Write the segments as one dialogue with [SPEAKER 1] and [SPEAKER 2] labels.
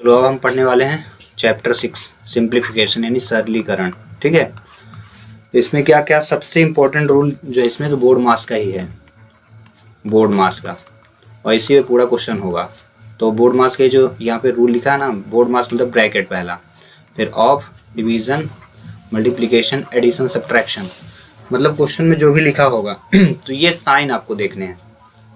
[SPEAKER 1] चलो अब हम पढ़ने वाले हैं चैप्टर 6 सिंप्लीफिकेशन यानी सरलीकरण। ठीक है, इसमें क्या क्या सबसे इम्पोर्टेंट रूल जो इसमें तो बोर्ड मास का ही है, बोर्ड मास का, और इसी में पूरा क्वेश्चन होगा। तो बोर्ड मास के जो यहाँ पे रूल लिखा है ना, बोर्ड मास मतलब ब्रैकेट पहला, फिर of, division, multiplication, addition, subtraction, मतलब क्वेश्चन में जो भी लिखा होगा तो ये साइन आपको देखने हैं,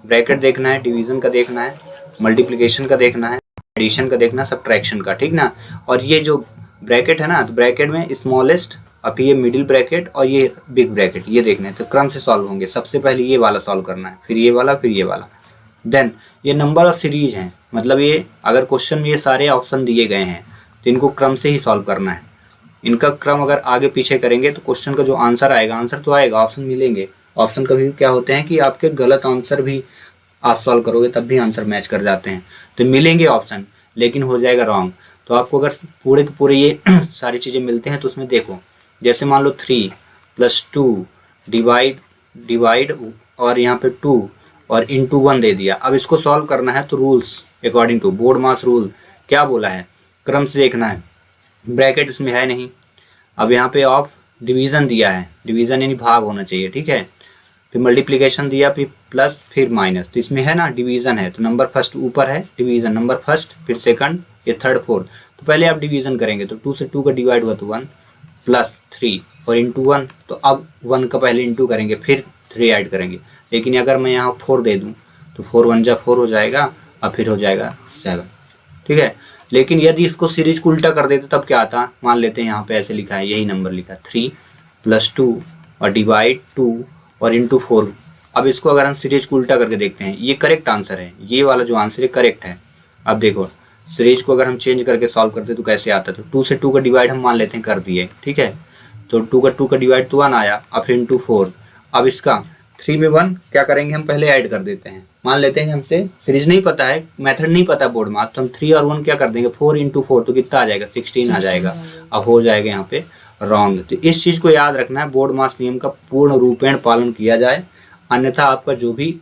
[SPEAKER 1] ब्रैकेट देखना है, डिवीजन का देखना है, मल्टीप्लिकेशन का देखना है, एडिशन का देखना, सब्ट्रैक्शन का, ठीक ना। और ये जो ब्रैकेट है ना, तो ब्रैकेट में स्मॉलेस्ट, अब ये मिडिल ब्रैकेट और ये बिग ब्रैकेट, ये देखना है। तो क्रम से सॉल्व होंगे, सबसे पहले ये वाला सॉल्व करना है, फिर ये वाला, फिर ये वाला। देन ये नंबर ऑफ सीरीज हैं, मतलब ये अगर क्वेश्चन में ये सारे ऑप्शन दिए गए हैं तो इनको क्रम से ही सॉल्व करना है। इनका क्रम अगर आगे पीछे करेंगे तो क्वेश्चन का जो आंसर आएगा, आंसर तो आएगा, ऑप्शन मिलेंगे। ऑप्शन कभी क्या होते हैं कि आपके गलत आंसर भी आप सॉल्व करोगे तब भी आंसर मैच कर जाते हैं, तो मिलेंगे ऑप्शन, लेकिन हो जाएगा रॉन्ग। तो आपको अगर पूरे के पूरे ये सारी चीज़ें मिलते हैं तो उसमें देखो, जैसे मान लो 3 + 2 डिवाइड और यहाँ पे 2 और इंटू 1 दे दिया। अब इसको सॉल्व करना है तो rules according to BODMAS rule क्या बोला है, क्रम से देखना है, ब्रैकेट इसमें है नहीं। अब यहाँ पे ऑफ डिवीज़न दिया है, डिवीज़न यानी भाग होना चाहिए, ठीक है। फिर मल्टीप्लिकेशन दिया, फिर प्लस, फिर माइनस, तो इसमें है ना डिवीज़न है, तो नंबर फर्स्ट ऊपर है डिवीज़न, नंबर फर्स्ट, फिर सेकंड, ये थर्ड, फोर्थ। तो पहले आप डिवीज़न करेंगे तो 2 से 2 का डिवाइड हुआ तो 1 + 3 और इंटू 1, तो अब 1 का पहले इंटू करेंगे, फिर 3 ऐड करेंगे। लेकिन अगर मैं यहाँ 4 दे दूँ तो 4 × 1 = 4 हो जाएगा और फिर हो जाएगा 7, ठीक है। लेकिन यदि इसको सीरीज को उल्टा कर देते तब क्या आता, मान लेते हैं यहाँ पे ऐसे लिखा है, यही नंबर लिखा 3 + 2 और डिवाइड 2 और इंटू 4। अब इसको अगर हम सीरीज को उल्टा करके देखते हैं, ये करेक्ट आंसर है, ये वाला जो आंसर है करेक्ट है। अब देखो सीरीज को अगर हम चेंज करके सॉल्व करते तो कैसे आता, तो 2 से 2 का डिवाइड हम मान लेते हैं कर दिए, ठीक है। तो 2 का डिवाइड तो 1 आया, और फिर इंटू 4। अब इसका 3 में 1 क्या करेंगे, हम पहले ऐड कर देते हैं, मान लेते हैं हमसे सीरीज नहीं पता है, मेथड नहीं पता बोर्ड मास, तो हम 3 और 1 क्या कर देंगे, 4 × 4 तो कितना आ जाएगा, 16 आ जाएगा। अब हो जाएगा यहाँ पे रॉन्ग। तो इस चीज़ को याद रखना है, बोर्ड मास नियम का पूर्ण रूपेण पालन किया जाए, अन्यथा आपका जो भी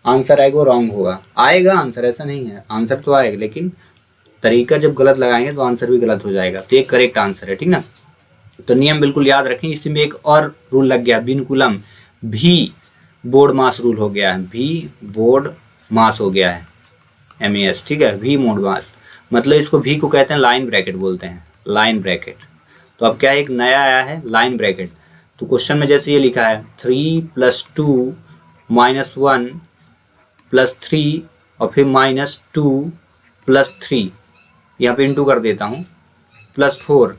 [SPEAKER 1] आंसर आएगा वो रॉन्ग होगा। आएगा आंसर, ऐसा नहीं है, आंसर तो आएगा, लेकिन तरीका जब गलत लगाएंगे तो आंसर भी गलत हो जाएगा। तो ये करेक्ट आंसर है, ठीक ना। तो नियम बिल्कुल याद रखें। इसी में एक और रूल लग गया, बिनकुलम, भी बोर्ड मास रूल हो गया है, भी बोर्ड मास हो गया है, MES, ठीक है, भी बोर्ड मास, मतलब इसको भी को कहते हैं लाइन ब्रैकेट बोलते हैं, लाइन ब्रैकेट। तो अब क्या है, एक नया आया है लाइन ब्रैकेट। तो क्वेश्चन में जैसे ये लिखा है 3 + 2 - 1 + 3 और फिर -2 + 3, यहाँ पे इंटू कर देता हूँ, +4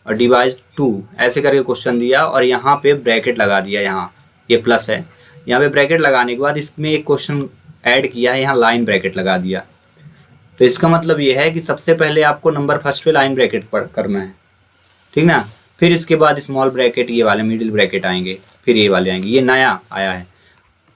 [SPEAKER 1] और डिवाइड 2, ऐसे करके क्वेश्चन दिया और यहाँ पे ब्रैकेट लगा दिया, यहाँ ये प्लस है, यहाँ पे ब्रैकेट लगाने के बाद इसमें एक क्वेश्चन ऐड किया है, यहाँ लाइन ब्रैकेट लगा दिया। तो इसका मतलब ये है कि सबसे पहले आपको नंबर फर्स्ट पे लाइन ब्रैकेट पर करना है, ठीक ना। फिर इसके बाद स्मॉल ब्रैकेट, ये वाले मिडिल ब्रैकेट आएंगे, फिर ये वाले आएंगे। ये नया आया है,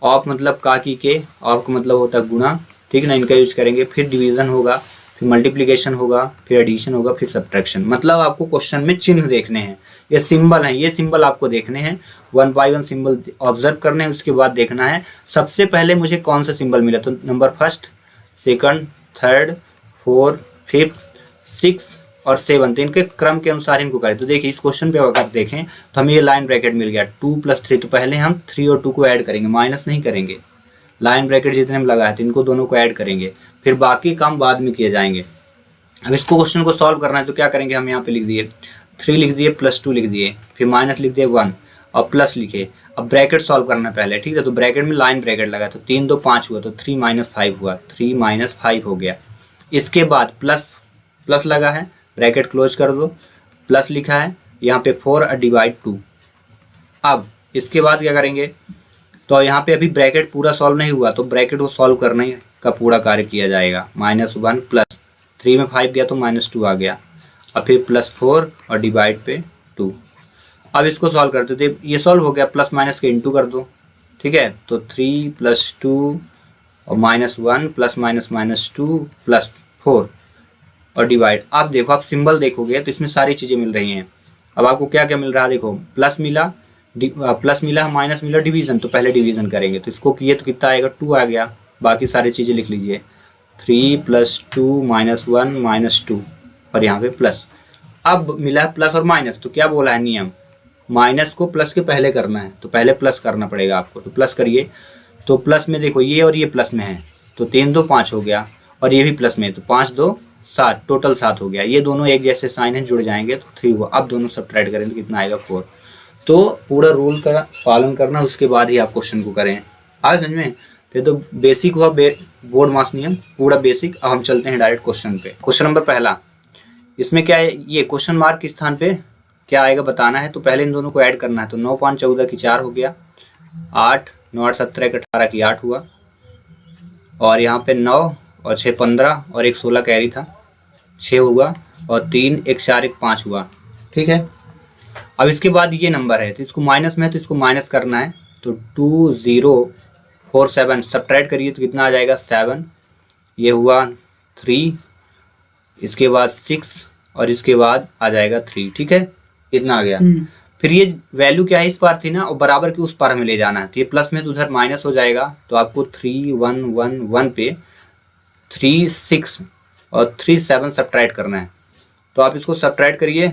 [SPEAKER 1] ऑफ मतलब काकी के, ऑफ का मतलब होता है गुणा, ठीक ना, इनका यूज करेंगे। फिर डिवीज़न होगा, फिर मल्टीप्लिकेशन होगा, फिर एडिशन होगा, फिर सब्ट्रैक्शन। मतलब आपको क्वेश्चन में चिन्ह देखने हैं, ये सिंबल हैं, ये सिंबल आपको देखने हैं, 1 बाय 1 सिंबल ऑब्जर्व करने हैं। उसके बाद देखना है सबसे पहले मुझे कौन सा सिंबल मिला, तो नंबर फर्स्ट, सेकंड, थर्ड, 4, 5, 6 और 7, तो इनके क्रम के अनुसार इनको करें। तो देखिए इस क्वेश्चन पे अगर देखें तो हमें ये लाइन ब्रैकेट मिल गया 2 + 3, तो पहले हम 3 और 2 को ऐड करेंगे, माइनस नहीं करेंगे। लाइन ब्रैकेट जितने हम लगाए थे इनको दोनों को ऐड करेंगे, फिर बाकी काम बाद में किए जाएंगे। अब इसको क्वेश्चन को सॉल्व करना है तो क्या करेंगे, हम यहाँ पे लिख दिए 3 लिख दिए, +2 लिख दिए, फिर माइनस लिख दिए 1 और प्लस लिखे। अब ब्रैकेट सॉल्व करना है पहले, ठीक है। तो ब्रैकेट में लाइन ब्रैकेट लगा, तो 3 2 5 हुआ, तो 3 - 5 हुआ, 3 - 5 हो गया। इसके बाद प्लस लगा है, ब्रैकेट क्लोज कर दो, प्लस लिखा है यहाँ पे 4 और डिवाइड 2। अब इसके बाद क्या करेंगे, तो यहाँ पे अभी ब्रैकेट पूरा सॉल्व नहीं हुआ, तो ब्रैकेट को सॉल्व करने का पूरा कार्य किया जाएगा। -1 + 3 में 5 गया तो -2 आ गया, और फिर +4 और डिवाइड पे 2। अब इसको सॉल्व करते थे, ये सॉल्व हो गया, प्लस माइनस के इंटू कर दो, ठीक है। तो 3 + 2 और -1 + -2 + 4 और डिवाइड। आप देखो, आप सिंबल देखोगे तो इसमें सारी चीज़ें मिल रही हैं। अब आपको क्या क्या मिल रहा है, देखो प्लस मिला, माइनस मिला, डिवीज़न, तो पहले डिवीज़न करेंगे। तो इसको किए तो कितना आएगा, 2 आ गया। बाकी सारी चीज़ें लिख लीजिए, 3 + 2 - 1 - 2 और यहाँ पे प्लस। अब मिला है प्लस और माइनस, तो क्या बोला है नियम, माइनस को प्लस के पहले करना है, तो पहले प्लस करना पड़ेगा आपको। तो प्लस करिए, तो प्लस में देखो ये और ये प्लस में है, तो 3 2 5 हो गया, और ये भी प्लस में है, तो 5 2 7, टोटल 7 हो गया। ये दोनों एक जैसे साइन है, जुड़ जाएंगे तो 3 हुआ। अब दोनों सब्ट्रैक्ट करें तो कितना आएगा 4। तो पूरा रूल का पालन करना, उसके बाद ही आप क्वेश्चन को करें। आज समझ में, तो बेसिक हुआ बोर्ड मास नियम, पूरा बेसिक। अब हम चलते हैं डायरेक्ट क्वेश्चन पे। क्वेश्चन नंबर पहला, इसमें क्या है, ये क्वेश्चन मार्क के स्थान पे क्या आएगा बताना है। तो पहले इन दोनों को ऐड करना है, तो 9 5 14 की 4 हो गया, 8 9 8 17 एक 18 की 8 हुआ, और यहाँ पे 9 और 6 15 और एक 16 कैरी था 6 हुआ, और 3 एक 4 एक 5 हुआ। ठीक है, अब इसके बाद ये नंबर है, तो इसको माइनस में है, तो इसको माइनस करना है। तो 2 0 4 7 सब्ट्रैक्ट करिए तो कितना आ जाएगा 7, ये हुआ 3, इसके बाद 6, और इसके बाद आ जाएगा 3। ठीक है, इतना आ गया। फिर ये वैल्यू क्या है, इस पार थी ना, और बराबर की उस पार हमें ले जाना है, तो ये प्लस में तो उधर माइनस हो जाएगा। तो आपको 3 1 1 1 पे 3 6 और 3 7 सब्ट्रैक्ट करना है। तो आप इसको सब्ट्रैक्ट करिए,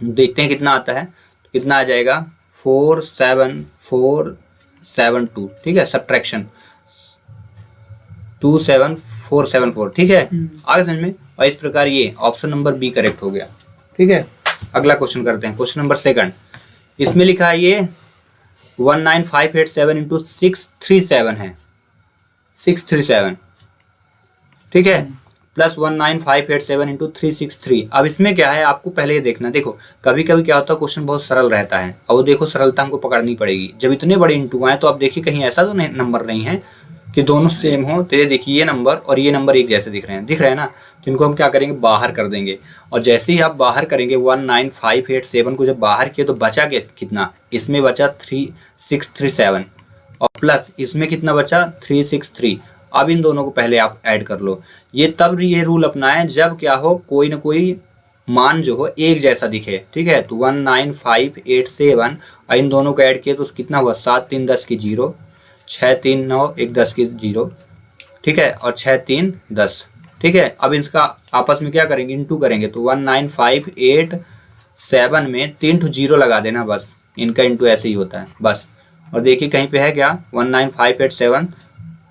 [SPEAKER 1] देखते हैं कितना आता है। तो कितना आ जाएगा 4 7 4 7 2। ठीक है, सब्ट्रैक्शन 2 7 4 7 4। ठीक है, आगे समझ में। और इस प्रकार ये ऑप्शन नंबर बी करेक्ट हो गया। ठीक है, अगला क्वेश्चन करते हैं। क्वेश्चन नंबर सेकंड, इसमें लिखा है ये 19587 इंटू 637 है, 637। ठीक है, प्लस 19587 इंटू 363। अब इसमें क्या है, आपको पहले ये देखना। देखो कभी कभी क्या होता है, क्वेश्चन बहुत सरल रहता है, और वो देखो सरलता हमको पकड़नी पड़ेगी। जब इतने बड़े इंटू आए तो आप देखिए कहीं ऐसा तो नहीं नंबर नहीं है कि दोनों सेम हो। तो ये देखिए ये नंबर और ये नंबर एक जैसे दिख रहे हैं ना, तो इनको हम क्या करेंगे, बाहर कर देंगे। और जैसे ही आप बाहर करेंगे 19587 को जब बाहर किए तो बचा कितना, इसमें बचा 3637, और प्लस इसमें कितना बचा 363। अब इन दोनों को पहले आप ऐड कर लो। ये तब ये रूल अपनाएं जब क्या हो, कोई ना कोई मान जो हो एक जैसा दिखे। ठीक है, तो 19587 और इन दोनों को ऐड किए तो कितना हुआ, 7 3 10 की 0, 6 3 9 1 10 की 0। ठीक है, और 6 3 10। ठीक है, अब इसका आपस में क्या करेंगे, इंटू करेंगे। तो 19587 में 3 ठो 0 लगा देना, बस इनका इंटू ऐसे ही होता है बस। और देखिए कहीं पे है क्या, 19587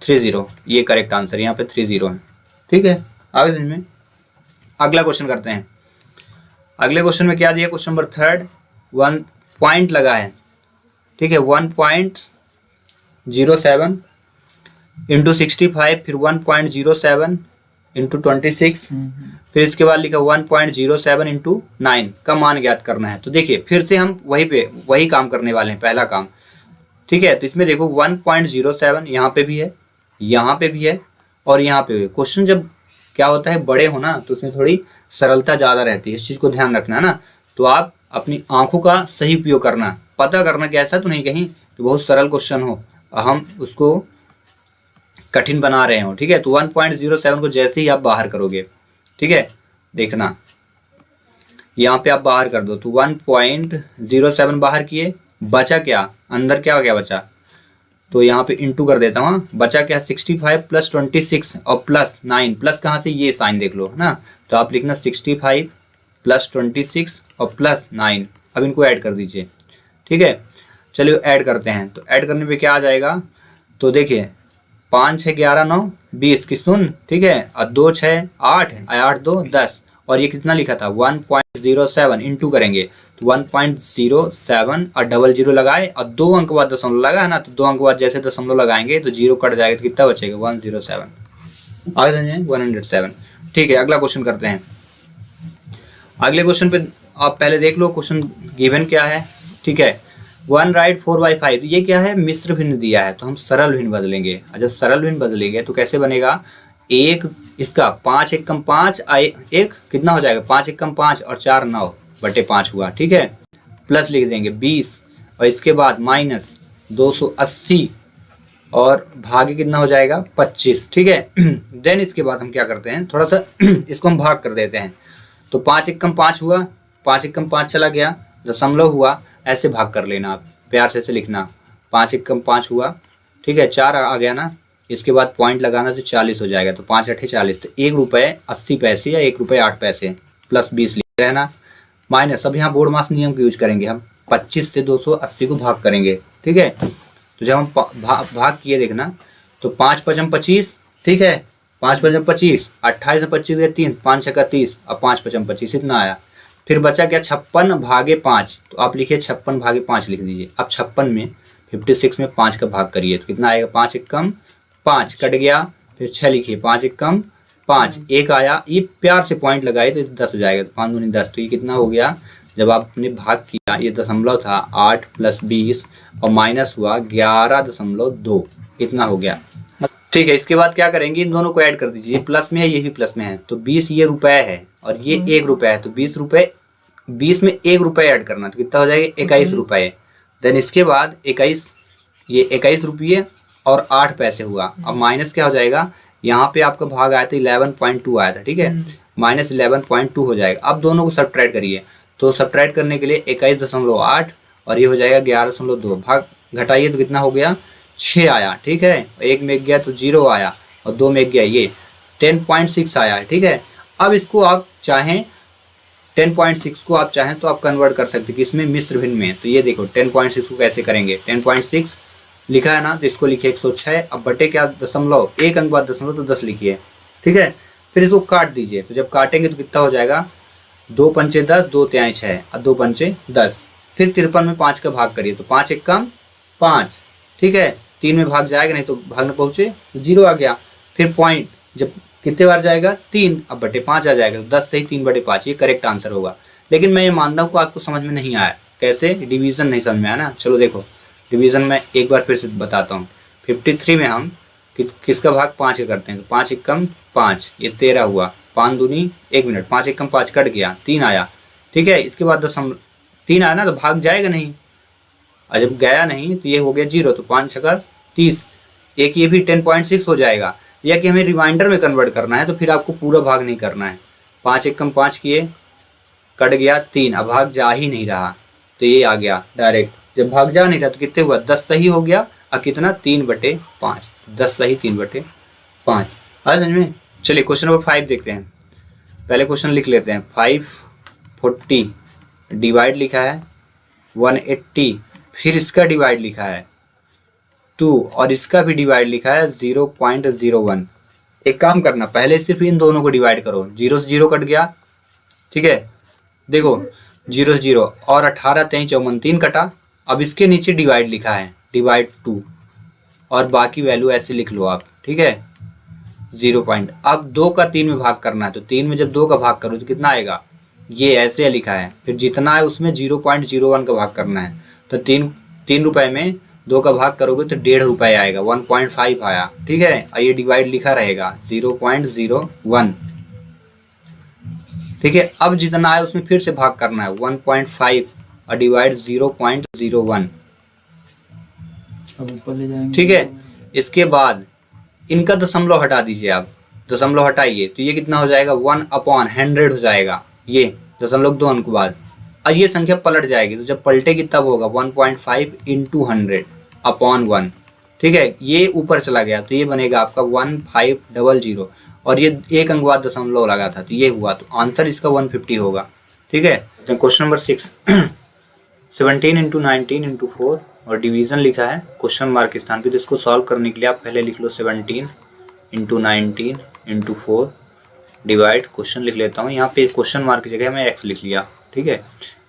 [SPEAKER 1] 30, ये करेक्ट आंसर, यहाँ पे 30 है। ठीक है, आगे समझ में। अगला क्वेश्चन करते हैं। अगले क्वेश्चन में क्या दिया, क्वेश्चन नंबर थर्ड, 1 पॉइंट लगा है। ठीक है, 1.07 इंटू 65, फिर 1.07 इंटू 26, फिर इसके बाद लिखा 1.07 इंटू 9 का मान ज्ञात करना है। तो देखिए फिर से हम वही काम करने वाले हैं, पहला काम। ठीक है, तो इसमें देखो 1.07 यहाँ पे भी है, यहाँ पे भी है, और यहाँ पे भी। क्वेश्चन जब क्या होता है बड़े हो ना, तो उसमें थोड़ी सरलता ज़्यादा रहती है, इस चीज़ को ध्यान रखना है ना। तो आप अपनी आंखों का सही उपयोग करना, पता करना कि ऐसा तो नहीं कहीं कि बहुत सरल क्वेश्चन हो हम उसको कठिन बना रहे हो। ठीक है, तो 1.07 को जैसे ही आप बाहर करोगे, ठीक है, देखना यहाँ पे आप बाहर कर दो। तो 1.07 बाहर किए, बचा क्या, अंदर क्या क्या बचा, तो यहाँ पे इंटू कर देता हूँ। बचा क्या, 65 प्लस 26 और प्लस 9। प्लस कहाँ से, ये साइन देख लो है ना, तो आप लिखना 65 प्लस 26 और प्लस 9। अब इनको ऐड कर दीजिए। ठीक है, चलिए ऐड करते हैं। तो ऐड करने पे क्या आ जाएगा, तो देखिए 5 6 11 9 20 की सुन। ठीक है, और 2 6 8 8 2 10, और ये कितना लिखा था 1.07 इंटू करेंगे तो 1.07 और 00 लगाए, और 2 अंक बाद दशमलव लगा है ना, तो 2 अंक बाद जैसे दशमलव लगाएंगे तो 0 कट जाएगा, तो कितना बचेगा 107। आगे समझे, 107। ठीक है, अगला क्वेश्चन करते हैं। अगले क्वेश्चन पे आप पहले देख लो क्वेश्चन गिवन क्या है। ठीक है, 1 राइट 4/5, ये क्या है, मिश्र भिन्न दिया है, तो हम सरल भिन्न बदलेंगे। जब सरल भिन्न बदलेंगे तो कैसे बनेगा, एक इसका 5 1 कम 5 एक कितना हो जाएगा, 5 1 कम 5 और 4 9/5 हुआ। ठीक है, प्लस लिख देंगे 20, और इसके बाद माइनस 280 और भाग्य कितना हो जाएगा 25। ठीक है, देन इसके बाद हम क्या करते हैं, थोड़ा सा इसको हम भाग कर देते हैं। तो 5 1 कम 5 हुआ, 5 1 कम 5 चला गया, दशमलव हुआ, ऐसे भाग कर लेना आप, प्यार से लिखना। 5 1 कम 5 हुआ, ठीक है, 4 आ गया ना, इसके बाद पॉइंट लगाना तो 40 हो जाएगा। तो 5 8 40, तो 1 रुपये 80 पैसे या 1 रुपये 8 पैसे, प्लस 20 लिख रहे हैं ना, माइनस, अब यहाँ बोर्ड मास नियम का यूज करेंगे हम, 25 से 280 को भाग करेंगे, ठीक है। तो जब हम भाग किए देखना, तो 5 पचम 25, ठीक है, 5 पचम 25, 28 में 25 गए 3, 5 छक्का 30, अब 5 पचम 25 इतना आया। फिर बचा क्या, 56 भागे 5, तो आप लिखिए 56 भागे 5 लिख दीजिए। अब 56 में 56 में 5 का भाग करिए तो कितना आएगा, 5 एकम 5 कट गया, फिर 6 लिखिए, 5 एकम 5, एक आया, ये प्यार से पॉइंट लगाए तो 10 हो जाएगा, तो 5 दूनी 10, तो ये कितना हो गया, जब आपने भाग किया ये दशमलव था 8 + 20 और माइनस हुआ 11.2, इतना हो गया, ठीक है। इसके बाद क्या करेंगे, इन दोनों को ऐड कर दीजिए, प्लस में है ये भी प्लस में है, तो 20 ये रुपए है और ये 1 रुपया है, तो 20 रुपए, 20 में 1 रुपये ऐड करना, तो कितना हो जाएगा, 21 रुपये। देन इसके बाद 21, ये 21 रुपये और 8 पैसे हुआ। अब माइनस क्या हो जाएगा, यहाँ पे आपका भाग आया था 11.2 आया था, ठीक है, माइनस 11.2 हो जाएगा। अब दोनों को सब्ट्रैक्ट करिए, तो सब्ट्रैक्ट करने के लिए 21.8 और ये हो जाएगा 11.2, भाग घटाइए तो कितना हो गया, 6 आया, ठीक है, एक में गया तो 0 आया और 2 में गया ये 10.6 आया है, ठीक है। अब इसको आप चाहें 10.6 को आप चाहें तो आप कन्वर्ट कर सकते हैं कि इसमें मिश्र भिन्न में, तो ये देखो 10.6 को कैसे करेंगे, 10.6 लिखा है ना, तो इसको लिखिए 106, अब बटे क्या, दशमलव, एक अंक बाद दशमलव, तो 10 लिखिए, ठीक है। फिर इसको काट दीजिए, तो जब काटेंगे तो कितना हो जाएगा, 2 पंचे 10, 2 तिहाई 6 और 2 पंचे 10। फिर 53 में 5 का भाग करिए, तो 5 एकम 5, ठीक है, 3 में भाग जाएगा, नहीं तो भाग न पहुँचे तो 0 आ गया। फिर पॉइंट जब कितने बार जाएगा, 3, अब बटे 5 आ जाएगा, तो 10 सही 3/5, ये करेक्ट आंसर होगा। लेकिन मैं ये मानता हूँ कि आपको समझ में नहीं आया, कैसे, डिवीज़न नहीं समझ में आया ना। चलो देखो डिवीज़न में एक बार फिर से बताता हूँ। 53 में हम किसका भाग 5 का करते हैं, तो 5 एकम 5, ये 13 हुआ, 5 दूनी 1 मिनट, 5 एकम 5 कट गया, 3 आया, ठीक है। इसके बाद 3 आया ना, तो भाग जाएगा नहीं, और जब गया नहीं तो ये हो गया 0, तो 5 छक्का 30, एक ये भी 10.6 हो जाएगा। या कि हमें रिमाइंडर में कन्वर्ट करना है तो फिर आपको पूरा भाग नहीं करना है, 5 एकम 5 किए, कट गया 3, अब भाग जा ही नहीं रहा, तो ये आ गया डायरेक्ट। जब भाग जा नहीं रहा तो कितने हुआ, 10 सही हो गया, और कितना 3/5, 10 सही 3/5, आ समझ में। चलिए क्वेश्चन नंबर 5 देखते हैं। पहले क्वेश्चन लिख लेते हैं, 540 डिवाइड लिखा है 180, फिर इसका डिवाइड लिखा है 2 और इसका भी डिवाइड लिखा है 0.01। एक काम करना, पहले सिर्फ इन दोनों को डिवाइड करो, 0 से 0 कट गया, ठीक है, देखो 0 से 0 और 18 23 54 3 कटा। अब इसके नीचे डिवाइड लिखा है, डिवाइड 2, और बाकी वैल्यू ऐसे लिख लो आप, ठीक है, 0 पॉइंट। अब 2 का 3 में भाग करना है, तो 3 में जब 2 का भाग करो तो कितना आएगा, ये ऐसे लिखा है, फिर जितना है उसमें 0.01 का भाग करना है, तो 3 रुपए में 2 का भाग करोगे तो 1.5 रुपये आएगा, 1.5 आया, ठीक है, और ये डिवाइड लिखा रहेगा 0.01, ठीक है। अब जितना है उसमें फिर से भाग करना है 1.5 और डिवाइड 0.01,
[SPEAKER 2] अब ऊपर ले जाएंगे,
[SPEAKER 1] ठीक है। इसके बाद इनका दशमलव हटा दीजिए, आप दशमलव हटाइए तो ये कितना हो जाएगा, 1/100 हो जाएगा, ये दशमलव 2 अंक बाद, और ये संख्या पलट जाएगी, तो जब पलटेगी तब होगा 1.5 × 100/1, ठीक है। ये ऊपर चला गया तो ये बनेगा आपका 1500, और ये एक अंक बाद दशमलव लगा था तो ये हुआ, तो आंसर इसका 150 होगा, ठीक है। क्वेश्चन नंबर 6, 17 × 19 × 4 और डिवीजन लिखा है क्वेश्चन मार्क के स्थान पे, तो इसको सॉल्व करने के लिए आप पहले लिख लो 17 × 19 × 4 डिवाइड, क्वेश्चन लिख लेता हूँ, यहाँ पे इस क्वेश्चन मार्क की जगह मैं x लिख लिया, ठीक है,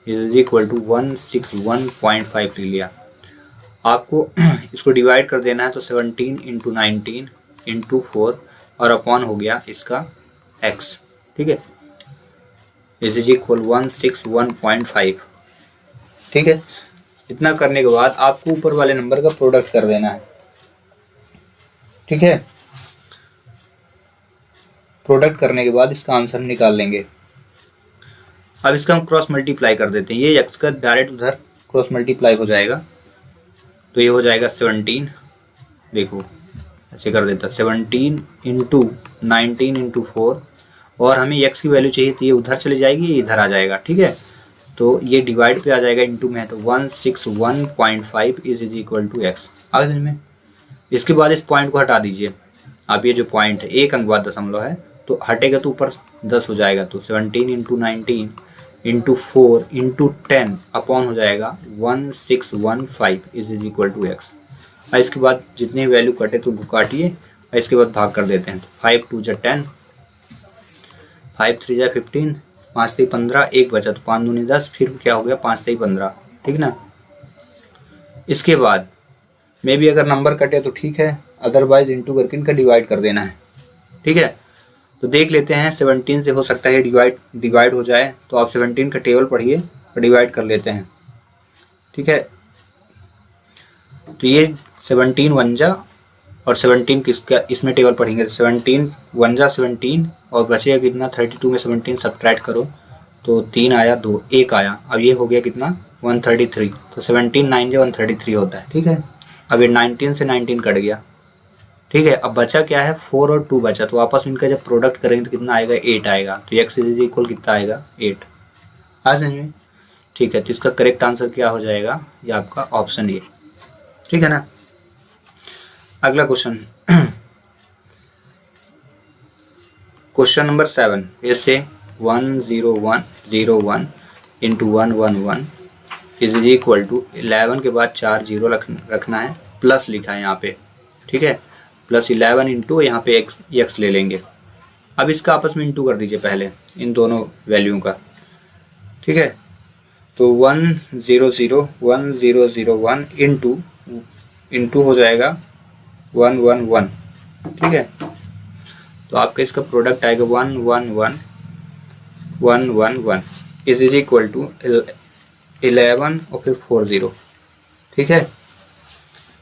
[SPEAKER 1] इज इक्वल टू 161.5 लिख लिया। आपको इसको डिवाइड कर देना है, तो 17 × 19 × 4 और अपॉन हो गया इसका x, ठीक है, इज इक्वल 161.5, ठीक है। इतना करने के बाद आपको ऊपर वाले नंबर का प्रोडक्ट कर देना है, ठीक है। प्रोडक्ट करने के बाद इसका आंसर निकाल लेंगे। अब इसका हम क्रॉस मल्टीप्लाई कर देते हैं, ये x का डायरेक्ट उधर क्रॉस मल्टीप्लाई हो जाएगा, तो ये हो जाएगा 17, देखो ऐसे कर देता, 17 × 19 × 4, और हमें x की वैल्यू चाहिए तो ये उधर चली जाएगी, ये इधर आ जाएगा, ठीक है। तो ये डिवाइड पे आ जाएगा, इंटू में है तो 161.5 इज इक्वल टू x, आगे समझ में। इसके बाद इस पॉइंट को हटा दीजिए आप, ये जो पॉइंट है एक अंक बाद दशमलव है तो हटेगा तो ऊपर 10 हो जाएगा, तो 17 इंटू 19 इंटू 4 इंटू 10 अपॉन हो जाएगा 1615 इज इक्वल टू एक्स। और इसके बाद जितनी वैल्यू कटे तो काटिए और इसके बाद भाग कर देते हैं। तो 5 2 जा 10, 5 3 जा 15, 5 3 15, एक बचा तो 5 दूनी 10, फिर क्या हो गया 5 3 15, ठीक ना। इसके बाद मे भी अगर नंबर कटे तो ठीक है, अदरवाइज इंटू करके इनका डिवाइड कर देना है, ठीक है। तो देख लेते हैं 17 से हो सकता है डिवाइड हो जाए, तो आप 17 का टेबल पढ़िए और डिवाइड कर लेते हैं, ठीक है। तो ये 17 वन जा और 17 किसका इसमें टेबल पढ़ेंगे, 17 वन जा 17 और बचेगा कितना 32 में 17 सब्ट्रैक्ट करो तो 3 आया 2 1 आया, अब ये हो गया कितना 133, तो 17 9 जा 133 होता है, ठीक है। अब ये 19 से 19 कट गया, ठीक है। अब बचा क्या है 4 और 2 बचा, तो आपस में इनका जब प्रोडक्ट करेंगे तो कितना आएगा 8 आएगा, तो एक्स इज इक्वल कितना आएगा 8, आ समझ, ठीक है। तो इसका करेक्ट आंसर क्या हो जाएगा, ये आपका ऑप्शन ए, ठीक है ना। अगला क्वेश्चन क्वेश्चन नंबर 7, ऐसे 10101 इंटू 111 इज इक्वल टू 11 के बाद 4 जीरो रखना है, प्लस लिखा है यहाँ पे, ठीक है, प्लस 11 इंटू यहाँ पे एक्स ले लेंगे। अब इसका आपस में इंटू कर दीजिए पहले इन दोनों वैल्यू का, ठीक है। तो 10001 इंटू हो जाएगा 111, ठीक है। तो आपका इसका प्रोडक्ट आएगा 111111 इज इक्वल टू 11 और फिर 40, ठीक है,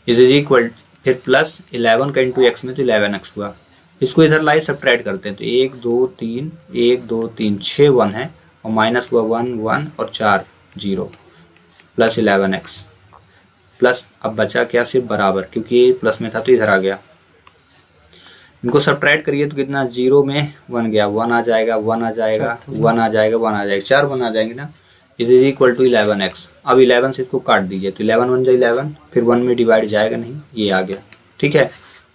[SPEAKER 1] इज इक्वल फिर प्लस 11 का इंटू एक्स में तो 11x हुआ। इसको इधर लाई सब्ट्रैक्ट करते हैं, तो 1 2 3 1 2 3 6 1 है और माइनस हुआ 1 1 और 4 0 प्लस 11x प्लस, अब बचा क्या सिर्फ बराबर, क्योंकि ये प्लस में था तो इधर आ गया। इनको सब्ट्रैक्ट करिए तो कितना 0 में 1 गया, 1 आ जाएगा 1 आ जाएगा 1 आ जाएगा 1 आ जाएगा, 4 1 आ जाएंगे ना, इज इक्वल टू 11x। अब 11 से इसको काट दीजिए तो 11 1 जा 11, फिर 1 में डिवाइड जाएगा नहीं, ये आ गया, ठीक है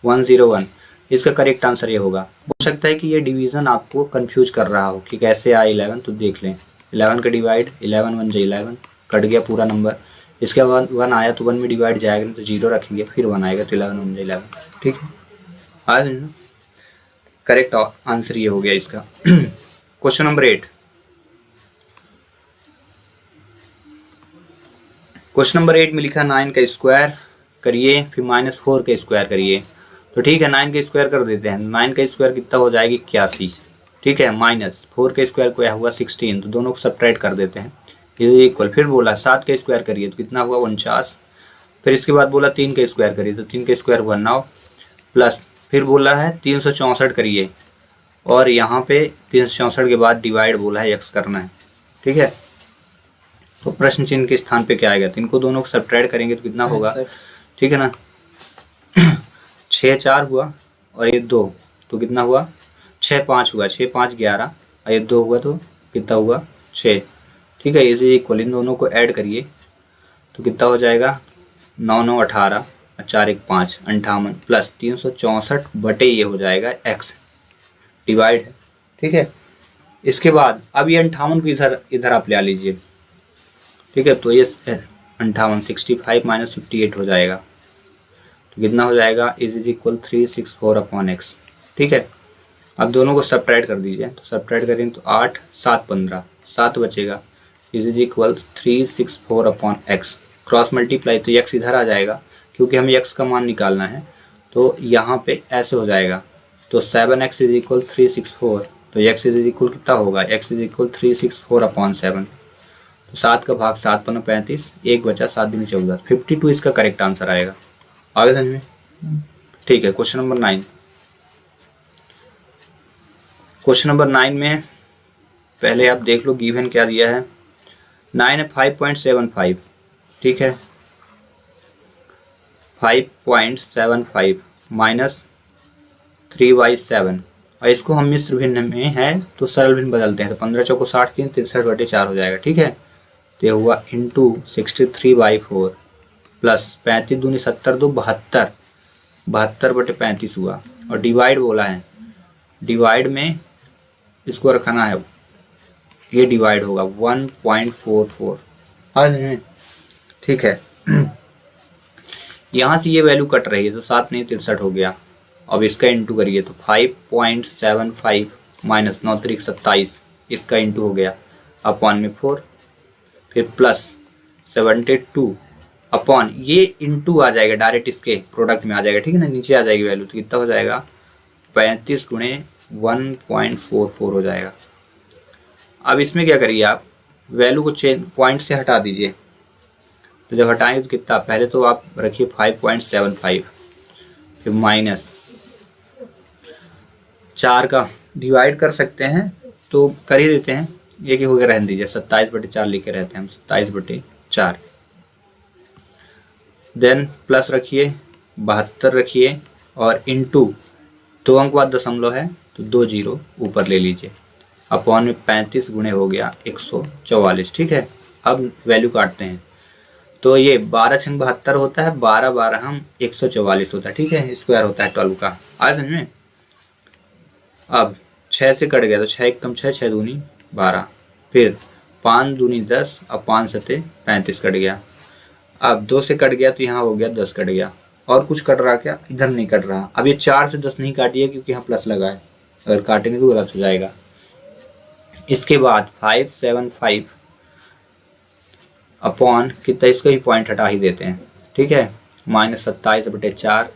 [SPEAKER 1] 101। इसका करेक्ट आंसर ये होगा। हो सकता है कि ये डिवीज़न आपको कंफ्यूज कर रहा हो कि कैसे आए 11, तो देख लें 11 का डिवाइड 11 1 जा 11 कट गया पूरा नंबर, इसके बाद 1 आया तो 1 में डिवाइड जाएगा नहीं तो 0 रखेंगे, फिर 1 आएगा तो 11 1 जा 11, ठीक है। आज करेक्ट आंसर ये हो गया इसका। क्वेश्चन नंबर 8, क्वेश्चन नंबर 8 में लिखा 9 का स्क्वायर करिए फिर -4 का स्क्वायर करिए। तो ठीक है 9 का स्क्वायर कर देते हैं, 9 का स्क्वायर कितना हो जाएगी 81, ठीक है, -4 का स्क्वायर क्या हुआ 16, तो दोनों को सब्ट्रैक्ट कर देते हैं इज इक्वल। फिर बोला 7 का स्क्वायर करिए तो कितना हुआ 49, फिर इसके बाद बोला 3 का स्क्वायर करिए तो 3 का स्क्वायर हुआ 9 प्लस, फिर बोला है 364 करिए और यहाँ पे 364 के बाद डिवाइड बोला है x करना है, ठीक है। तो प्रश्न चिन्ह के स्थान पे क्या आएगा, तो इनको दोनों को सब्ट्रैक्ट करेंगे तो कितना होगा, ठीक है ना। 6 4 हुआ और ये 2 तो कितना हुआ 6 5 हुआ, 6 5 11 और ये 2 हुआ तो कितना हुआ 6, ठीक है। इसे इक्वल इन दोनों को ऐड करिए तो कितना हो जाएगा 9 9 18 और 4 1 5 58 प्लस 364 बटे ये हो जाएगा x डिवाइड है, ठीक है। इसके बाद अब ये 58 को इधर आप ले लीजिए, ठीक है। तो ये 58 65 माइनस 58 हो जाएगा, तो कितना हो जाएगा इज इक्वल 364 अपॉन एक्स, ठीक है। अब दोनों को सब्ट्रैक्ट कर दीजिए, तो सब्ट्रैक्ट करेंगे तो 8 7 15 7 बचेगा is equal 364 upon x, cross multiply तो एक्स इधर आ जाएगा क्योंकि हमें एक्स का मान निकालना है, तो यहाँ पे ऐसे हो जाएगा। तो 7x इज इक्वल 364, तो x इज इक्वल कितना होगा x इज इक्वल 364 अपॉन 7, तो 7 का भाग 7 पन्ना 35, एक बचा 7 दूनी 14, 52 इसका करेक्ट आंसर आएगा। आगे समझ में, ठीक है। क्वेश्चन नंबर 9, क्वेश्चन नंबर 9 में पहले आप देख लो गिवन क्या दिया है। 9 है 5.75, ठीक है, 5.75 माइनस 3/7 और इसको हम मिश्र भिन्न में है तो सरल भिन्न बदलते हैं, तो 15 चौको 60 3 63/4 हो जाएगा, ठीक है। तो ये हुआ इंटू 63/4 प्लस 35 दूनी 70 2 72 72/35 हुआ और डिवाइड बोला है डिवाइड में इसको रखना है, ये डिवाइड होगा 1.44। हाँ जी, ठीक है। यहाँ से ये वैल्यू कट रही है तो 7 नहीं 63 हो गया। अब इसका इंटू करिए तो 5.75 माइनस 9 3 27, इसका इंटू हो गया अपॉन में 4, फिर प्लस 72 अपॉन ये इंटू आ जाएगा डायरेक्ट इसके प्रोडक्ट में आ जाएगा, ठीक है ना, नीचे आ जाएगी वैल्यू, तो कितना हो जाएगा 35 गुणे 1.44 हो जाएगा। अब इसमें क्या करिए आप वैल्यू को चेंज पॉइंट से हटा दीजिए, तो जब हटाएंगे तो कितना, पहले तो आप रखिए 5.75, फिर माइनस 4 का डिवाइड कर सकते हैं तो कर ही देते हैं, ये कि हो गया, रहने दीजिए 27/4 लिखे रहते हैं हम, 27/4। देन प्लस रखिए 72 रखिए और इंटू 2 अंक बाद दशमलव है तो 2 जीरो ऊपर ले लीजिए, अपॉन में 35 गुणे हो गया 144, ठीक है। अब वैल्यू काटते हैं तो ये 12 छंग 72 होता है, 12 12 हम 144 होता है, ठीक है, स्क्वायर होता है 12 का, आज समझ में। अब 6 से कट गया तो 6 1 कम 6, 6 दूनी 12, फिर 5 दूनी 10, अब 5 सते 35 कट गया। अब 2 से कट गया तो यहाँ हो गया 10 कट गया, और कुछ कट रहा क्या, इधर नहीं कट रहा। अब ये 4 से 10 नहीं काटिए क्योंकि यहाँ प्लस लगा है, अगर काटेंगे तो गलत हो जाएगा। इसके बाद 575 अपॉन कितना, इसको ही पॉइंट हटा ही देते हैं, ठीक है, माइनस 27/4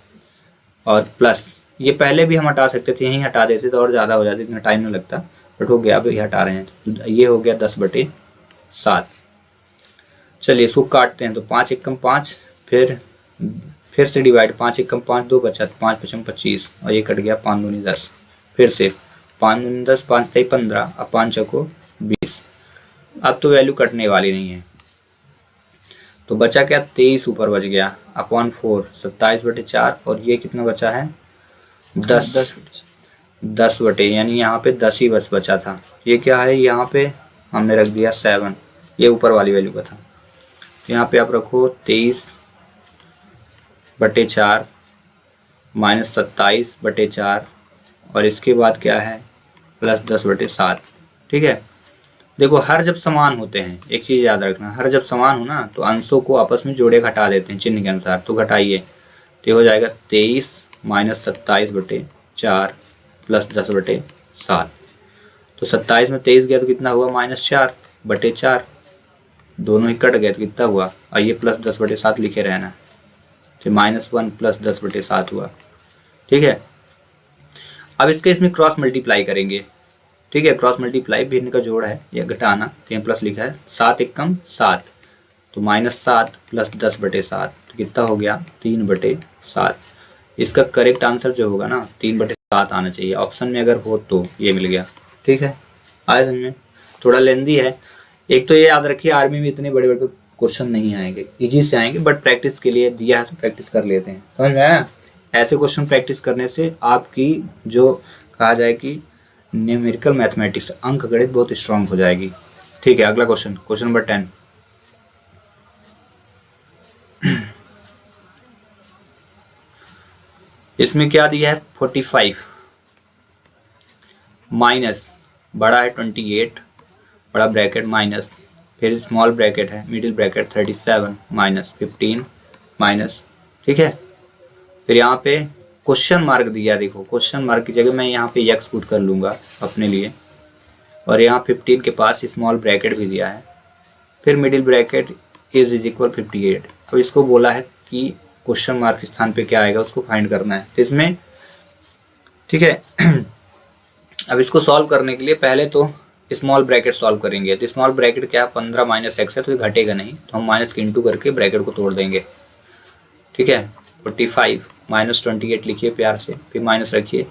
[SPEAKER 1] और प्लस ये पहले भी हम हटा सकते थे, यहीं हटा देते तो और ज़्यादा हो जाती, इतना टाइम नहीं लगता, बट हो गया, अब ये हटा रहे हैं, ये हो गया 10/7। चलिए इसको काटते हैं तो 5 1 कम 5, फिर से डिवाइड, 5 1 कम 5 2 बचा, 5 5 25 और ये कट गया 5 दूनी 10, फिर से 5 दूनी 10, 5 3 15, अब 5 चौको 20। अब तो वैल्यू कटने वाली नहीं है तो बचा क्या, 23 ऊपर बच गया, अपॉन 4 27/4 और ये कितना बचा है 10 बटे, यानी यहाँ पे 10 ही बचा था। ये क्या है, यहाँ पे हमने रख दिया 7, ये ऊपर वाली वैल्यू का था, तो यहाँ पे आप रखो 23/4 माइनस 27/4 और इसके बाद क्या है प्लस 10/7, ठीक है। देखो हर जब समान होते हैं, एक चीज़ याद रखना, हर जब समान हो ना तो अंशों को आपस में जोड़े घटा देते हैं चिन्ह के अनुसार, तो घटाइए तो हो जाएगा 23 माइनस 27/4 प्लस 10/7। तो 27 में 23 गया तो कितना हुआ -4/4, दोनों ही कट गए तो कितना हुआ, और ये प्लस 10/7 लिखे रहना, तो -1 प्लस 10/7 हुआ, ठीक है। अब इसमें क्रॉस मल्टीप्लाई करेंगे, ठीक है, क्रॉस मल्टीप्लाई भिन्न का जोड़ है, यह घटाना, तो यहाँ प्लस लिखा है, 7 1 कम 7 तो -7 प्लस 10/7 तो कितना हो गया 3/7। इसका करेक्ट आंसर जो होगा ना 3/7 आना चाहिए, ऑप्शन में अगर हो तो ये मिल गया, ठीक है। आए समझ में, थोड़ा लेंदी है। एक तो ये याद रखिए आर्मी में इतने बड़े बड़े क्वेश्चन नहीं आएंगे, इजी से आएंगे, बट प्रैक्टिस के लिए दिया है तो प्रैक्टिस कर लेते हैं, समझ में आया। ऐसे क्वेश्चन प्रैक्टिस करने से आपकी जो कहा जाए कि न्यूमेरिकल मैथमेटिक्स अंक गणित बहुत स्ट्रांग हो जाएगी, ठीक है। अगला क्वेश्चन, क्वेश्चन नंबर 10। इसमें क्या दिया है 45 माइनस बड़ा है 28 बड़ा ब्रैकेट माइनस, फिर स्मॉल ब्रैकेट है मिडिल ब्रैकेट 37 माइनस 15 माइनस, ठीक है। फिर यहाँ पे क्वेश्चन मार्क दिया, देखो क्वेश्चन मार्क की जगह मैं यहाँ पे एक्स पुट कर लूँगा अपने लिए, और यहाँ 15 के पास स्मॉल ब्रैकेट भी दिया है, फिर मिडिल ब्रैकेट इज इक्वल 58। अब इसको बोला है कि क्वेश्चन मार्क स्थान पे क्या आएगा उसको फाइंड करना है, तो इसमें ठीक है। अब इसको सॉल्व करने के लिए पहले तो स्मॉल ब्रैकेट सॉल्व करेंगे, तो स्मॉल ब्रैकेट क्या 15 माइनस एक्स है तो ये घटेगा नहीं, तो हम माइनस के इंटू करके ब्रैकेट को तोड़ देंगे, ठीक है। 45 माइनस 28 लिखिए प्यार से, फिर माइनस रखिए,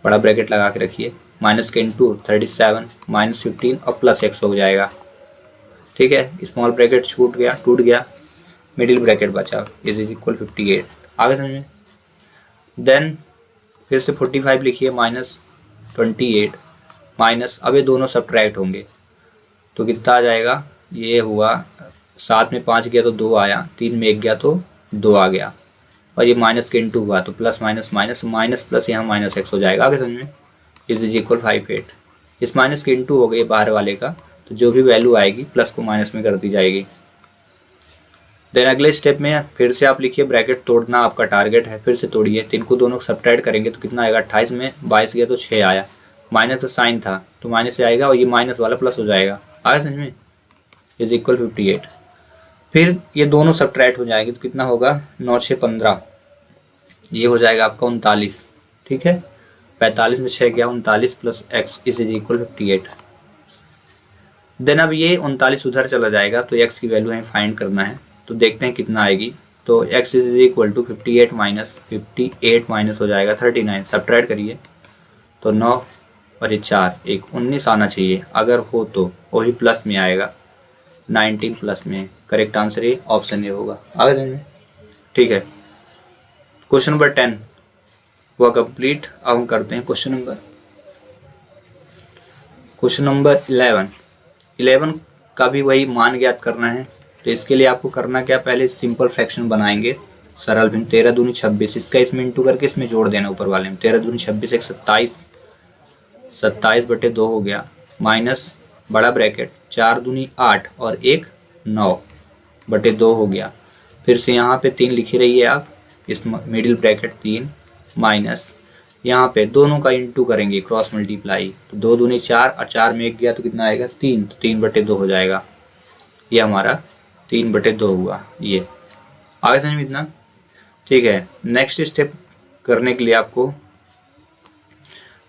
[SPEAKER 1] बड़ा ब्रैकेट लगा के रखिए, माइनस के इंटू 37 माइनस 15 और प्लस एक्स हो जाएगा, ठीक है। स्मॉल ब्रैकेट छूट गया टूट गया, मिडिल ब्रैकेट बचा इज इक्वल 58, आगे समझ में। देन फिर से 45 लिखिए माइनस 28 माइनस, अब ये दोनों सब्ट्रैक्ट होंगे तो कितना आ जाएगा, ये हुआ 7 में 5 गया तो 2 आया, 3 में 1 गया तो 2 आ गया, और ये माइनस के इंटू हुआ तो plus minus minus minus plus यहाँ माइनस एक्स हो जाएगा, आगे समझ में। Is equal 5 8। इस माइनस के इंटू हो गए बाहर वाले का, तो जो भी वैल्यू आएगी प्लस को माइनस में कर दी जाएगी। देन अगले स्टेप में फिर से आप लिखिए ब्रैकेट तोड़ना आपका टारगेट है, फिर से तोड़िए। 3 को दोनों सब्ट्रैक्ट करेंगे तो कितना आएगा, 28 में 22 गया तो 6 आया, माइनस का साइन था तो माइनस से आएगा और ये माइनस वाला प्लस हो जाएगा। आया समझ में, इज इक्वल 58। फिर ये दोनों सब्ट्रैक्ट हो जाएंगे तो कितना होगा, 9 6 15, ये हो जाएगा आपका 39। ठीक है, 45 में 6 गया 39 plus x is equal 58। Then अब ये 39 उधर चला जाएगा तो x की वैल्यू हमें फाइंड करना है, तो देखते हैं कितना आएगी। तो x is equal to 58 minus हो जाएगा 39, सब्ट्रैक्ट करिए तो 9 और ये 4 एक 19 आना चाहिए, अगर हो तो वही प्लस में आएगा, 19 प्लस में। करेक्ट आंसर ये ऑप्शन ए होगा। आगे समझ में, ठीक है। क्वेश्चन नंबर 10 हुआ कंप्लीट। अब हम करते हैं क्वेश्चन नंबर 11 का भी वही मान ज्ञात करना है। तो इसके लिए आपको करना क्या, पहले सिंपल फ्रैक्शन बनाएंगे, सरल भिन्न। 13 दूनी 26, इसका इसमें इंटू करके इसमें जोड़ देना ऊपर वाले में। 13 दूनी 26 एक 27 बटे 2 हो गया, माइनस बड़ा ब्रैकेट 4 दूनी 8 और एक 9 बटे 2 हो गया। फिर से यहाँ पे 3 लिखी रहिए आप, इस मिडिल ब्रैकेट 3 माइनस यहाँ पे दोनों का इंटू करेंगे, क्रॉस मल्टीप्लाई। तो 2 दूनी 4 और 4 में 1 गया तो कितना आएगा 3, तो 3 बटे 2 हो जाएगा। ये हमारा 3 बटे 2 हुआ। ये आगे समझ में इतना, ठीक है। नेक्स्ट स्टेप करने के लिए आपको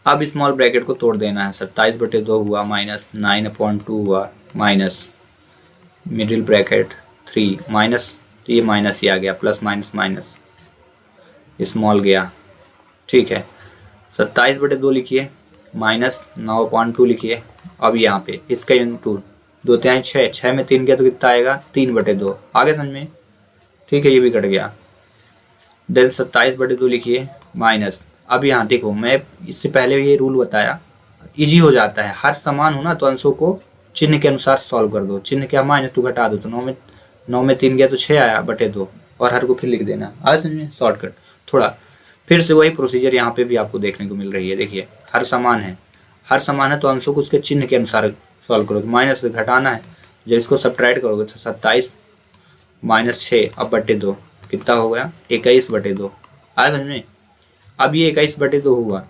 [SPEAKER 1] अब स्मॉल ब्रैकेट को तोड़ देना है। 27 बटे 2 हुआ माइनस 9/2 हुआ, माइनस मिडिल ब्रैकेट 3 माइनस, तो ये माइनस ही आ गया, प्लस माइनस माइनस स्मॉल गया, ठीक है। 27 बटे 2 लिखिए, माइनस 9/2 लिखिए। अब यहाँ पे इसका इंटू 2 3 6, 6 में 3 गया तो कितना आएगा 3 बटे 2। आगे समझ में, ठीक है, ये भी कट गया। देन 27 बटे 2 लिखिए माइनस। अब यहाँ देखो, मैं इससे पहले ये रूल बताया, इजी हो जाता है। हर समान हो ना तो अंशों को चिन्ह के अनुसार सॉल्व कर दो। चिन्ह क्या, माइनस तो घटा दो, तो 9 में 3 गया तो 6 आया बटे 2, और हर को फिर लिख देना। आगे समझ में, शॉर्टकट। थोड़ा फिर से वही प्रोसीजर यहाँ पे भी आपको देखने को मिल रही है। देखिए, हर समान है तो अंशों को उसके चिन्ह के अनुसार सॉल्व करो। माइनस से घटाना है, जब इसको सब्ट्रैक्ट करोगे तो 27 माइनस 6 अब बटे 2 कितना हो गया 21 बटे 2। आया समझ में। अब ये 21 बटे 2 हुआ,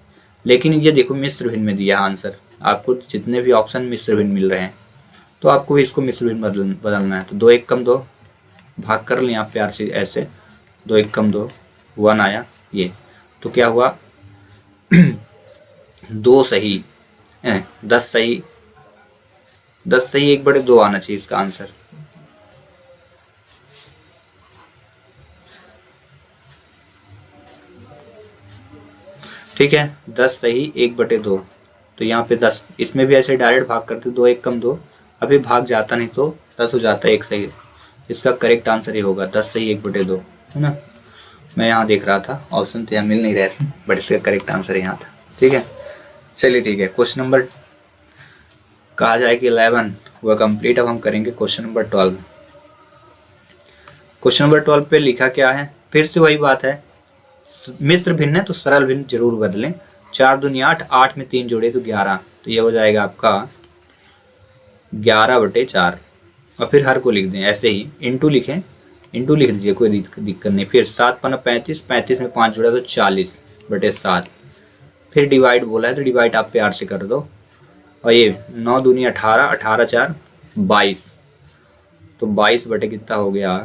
[SPEAKER 1] लेकिन ये देखो मिश्र भिन्न में दिया आंसर। आपको जितने भी ऑप्शन मिश्र भिन्न मिल रहे हैं तो आपको इसको मिश्र भिन्न बदलना है। तो 2 1 कम 2 भाग कर लें आप प्यार से ऐसे, 2 1 कम 2 1 आया। ये तो क्या हुआ 2 सही 10 सही 1 बटे 2 आना चाहिए इसका आंसर। ठीक है, 10 सही 1 बटे 2। तो यहाँ पे 10, इसमें भी ऐसे डायरेक्ट भाग करते 2 1 कम 2, अभी भाग जाता नहीं तो 10 हो जाता है 1 सही। इसका करेक्ट आंसर ये होगा 10 सही 1 बटे 2, है ना। मैं यहाँ देख रहा था ऑप्शन तो यहाँ मिल नहीं रहे थे, बट इसका करेक्ट आंसर यहाँ था। ठीक है, चलिए ठीक है। क्वेश्चन नंबर कहा जाए कि 11 हुआ कंप्लीट। अब हम करेंगे क्वेश्चन नंबर 12। क्वेश्चन नंबर 12 पे लिखा क्या है, फिर से वही बात है, मिश्र भिन्न है तो सरल भिन्न जरूर बदलें। 4 दूनी 8, 8 में 3 जोड़े तो 11, तो ये हो जाएगा आपका 11 बटे 4। और फिर हर को लिख दें ऐसे ही, इंटू लिखें, इंटू लिख दीजिए, कोई दिक्कत नहीं। फिर 7 पन्ना 35, 35 में 5 जोड़ा तो 40 बटे 7। फिर डिवाइड बोला है तो डिवाइड आप प्यार से कर दो। और ये 9 दूनी 18, 18 4 22, तो 22 बटे कितना हो गया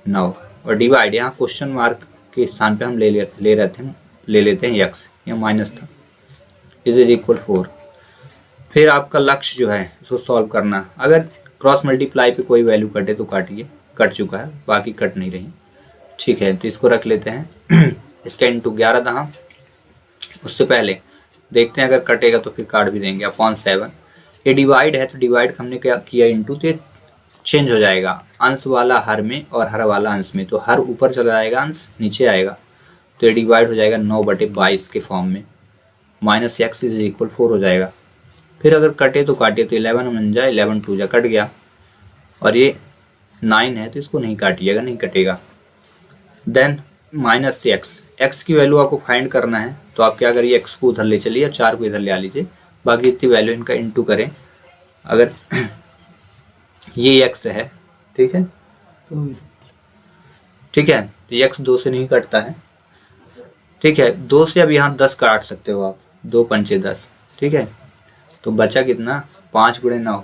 [SPEAKER 1] 9। और डिवाइड यहाँ क्वेश्चन मार्क के स्थान पे हम ले लेते हैं x, यहाँ माइनस था, इज इक्वल 4। फिर आपका लक्ष्य जो है इसको सॉल्व करना। अगर क्रॉस मल्टीप्लाई पे कोई वैल्यू कटे तो काटिए, कट चुका है, बाकी कट नहीं रही। ठीक है, तो इसको रख लेते हैं इसका इंटू 11 था। उससे पहले देखते हैं अगर कटेगा तो फिर काट भी देंगे, अपॉन 7। ये डिवाइड है तो डिवाइड हमने क्या किया इंटू, तो चेंज हो जाएगा, अंश वाला हर में और हर वाला अंश में। तो हर ऊपर चला जाएगा, अंश नीचे आएगा, तो ये डिवाइड हो जाएगा 9 बटे 22 के फॉर्म में। माइनस x इज इक्वल 4 हो जाएगा। फिर अगर कटे तो काटिए, तो 11 बन जाए, 11 2 जा कट गया। और ये 9 है तो इसको नहीं काटिएगा, नहीं कटेगा। देन माइनस से x की वैल्यू आपको फाइंड करना है। तो आप क्या करिए, x को उधर ले चलिए और 4 को इधर ले आ लीजिए, बाकी इतनी वैल्यू इनका इंटू करें। अगर ये x है, ठीक है, तो ठीक है, तो x 2 से नहीं कटता है, ठीक है, 2 से अब यहाँ 10 काट सकते हो आप, 2 पंचे 10, ठीक है, तो बचा कितना, 5 गुणे 9,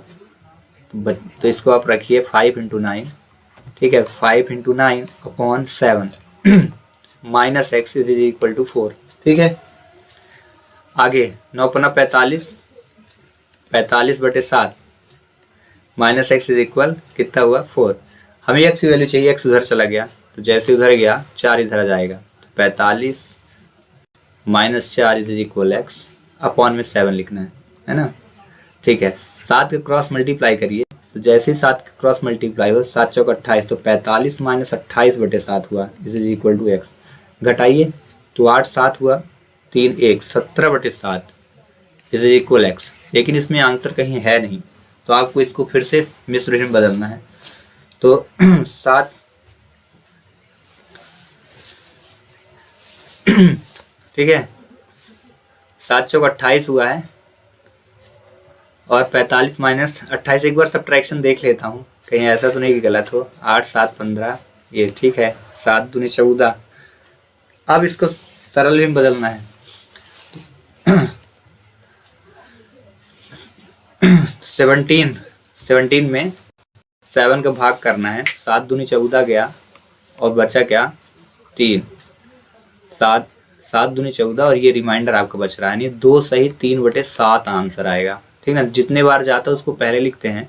[SPEAKER 1] तो इसको आप रखिए 5 इंटू 9, ठीक है, 5 into 9 upon 7 minus x is equal to 4, ठीक है। आगे 9 पन्ना 45, 45 बटे 7 माइनस एक्स इज इक्वल कितना हुआ 4। हमें एक्स की वैल्यू चाहिए, एक्स उधर चला गया, तो जैसे उधर गया 4 इधर आ जाएगा, तो 45 minus 4 is equal x, upon में 7 लिखना है ना, ठीक है। 7 के क्रॉस मल्टीप्लाई करिए, तो जैसे ही 7 के क्रॉस मल्टीप्लाई हो, 7 चौक 28, तो 45 माइनस 28 बटे 7 हुआ, इज इक्वल टू एक्स। घटाइए तो 8 7 हुआ, 3 1 17 बटे 7 इज इक्वल एक्स। लेकिन इसमें आंसर कहीं है नहीं, तो आपको इसको फिर से मिश्र में बदलना है। तो 7 ठीक है, 7 चौक 28 हुआ है, और 45 माइनस 28, एक बार सब्ट्रैक्शन देख लेता हूँ कहीं ऐसा तो नहीं कि गलत हो। 8 7 15, ये ठीक है, 7 दूनी 14। अब इसको सरल में बदलना है। 17 में 7 का भाग करना है, 7 दूनी 14 गया और बचा क्या 3, 7 दूनी 14, और ये रिमाइंडर आपका बच रहा है, यानी 2 सही 3 बटे 7 आंसर आएगा, ठीक है ना। जितने बार जाता है उसको पहले लिखते हैं,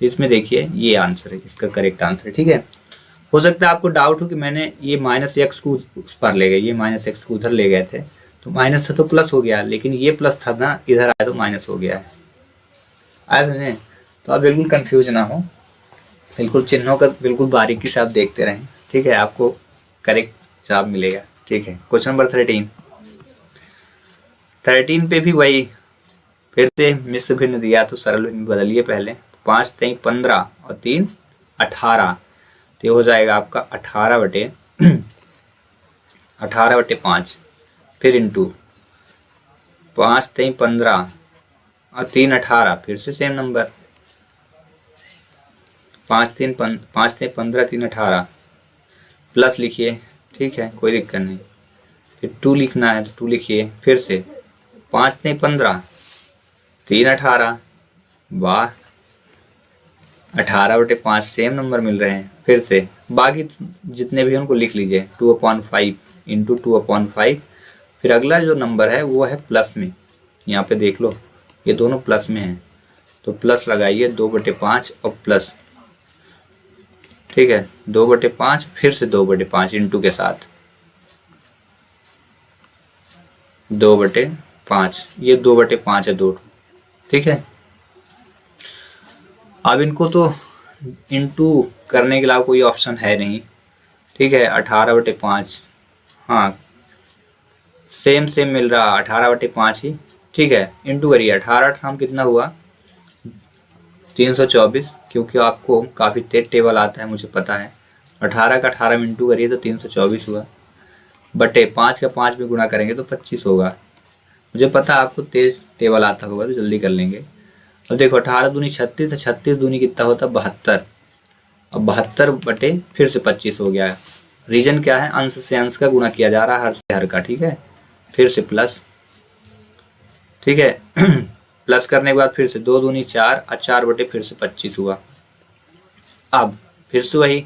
[SPEAKER 1] तो इसमें देखिए ये आंसर है, इसका करेक्ट आंसर है, ठीक है। हो सकता है आपको डाउट हो कि मैंने ये माइनस एक्स को उस पर ले गए, ये माइनस एक्स को उधर ले गए थे, तो माइनस से तो प्लस हो गया, लेकिन ये प्लस था ना, इधर आया तो माइनस हो गया है, आया समझे। तो आप बिल्कुल कंफ्यूज ना हो, बिल्कुल चिन्हों का बिल्कुल बारीकी से आप देखते रहें, ठीक है, आपको करेक्ट जवाब मिलेगा, ठीक है। क्वेश्चन नंबर 13 पे भी वही फिर से मिश्र भिन्न दिया, तो सरल में बदलिए पहले। 5 3 15 और 3 18, तो ये हो जाएगा आपका 18 बटे 5, फिर इंटू 5 3 15 और 3 18, फिर से सेम नंबर 5 3 15 3 18, प्लस लिखिए, ठीक है, कोई दिक्कत नहीं। फिर 2 लिखना है तो 2 लिखिए, फिर से 5 3 15 3 18, वाह, 18 बटे 5 सेम नंबर मिल रहे हैं। फिर से बाकी जितने भी उनको लिख लीजिए, 2/5 इंटू 2/5। फिर अगला जो नंबर है वो है प्लस में, यहाँ पे देख लो ये दोनों प्लस में हैं, तो प्लस लगाइए 2/5 और प्लस, ठीक है, 2/5, फिर से 2/5 इंटू के साथ 2/5, ये 2/5 है, 2, ठीक है। अब इनको तो इंटू करने के अलावा कोई ऑप्शन है नहीं, ठीक है। 18/5, हाँ सेम मिल रहा, 18/5 ही, ठीक है। इंटू करिए, 18 कितना हुआ 324, क्योंकि आपको काफ़ी तेज टेबल आता है मुझे पता है। 18 का 18 में इंटू करिए तो 324 हुआ, बटे 5 का 5 में गुणा करेंगे तो 25 होगा। मुझे पता है आपको तेज टेबल आता होगा, तो जल्दी कर लेंगे। अब देखो 18 दूनी 36 है, 36 दूनी कितना होता है 72, अब 72 बटे फिर से 25 हो गया है। रीजन क्या है, अंश से अंश का गुणा किया जा रहा है, हर से हर का, ठीक है। फिर से प्लस, ठीक है, प्लस करने के बाद फिर से 2 दूनी 4 और 4 बटे फिर से 25 हुआ। अब फिर से वही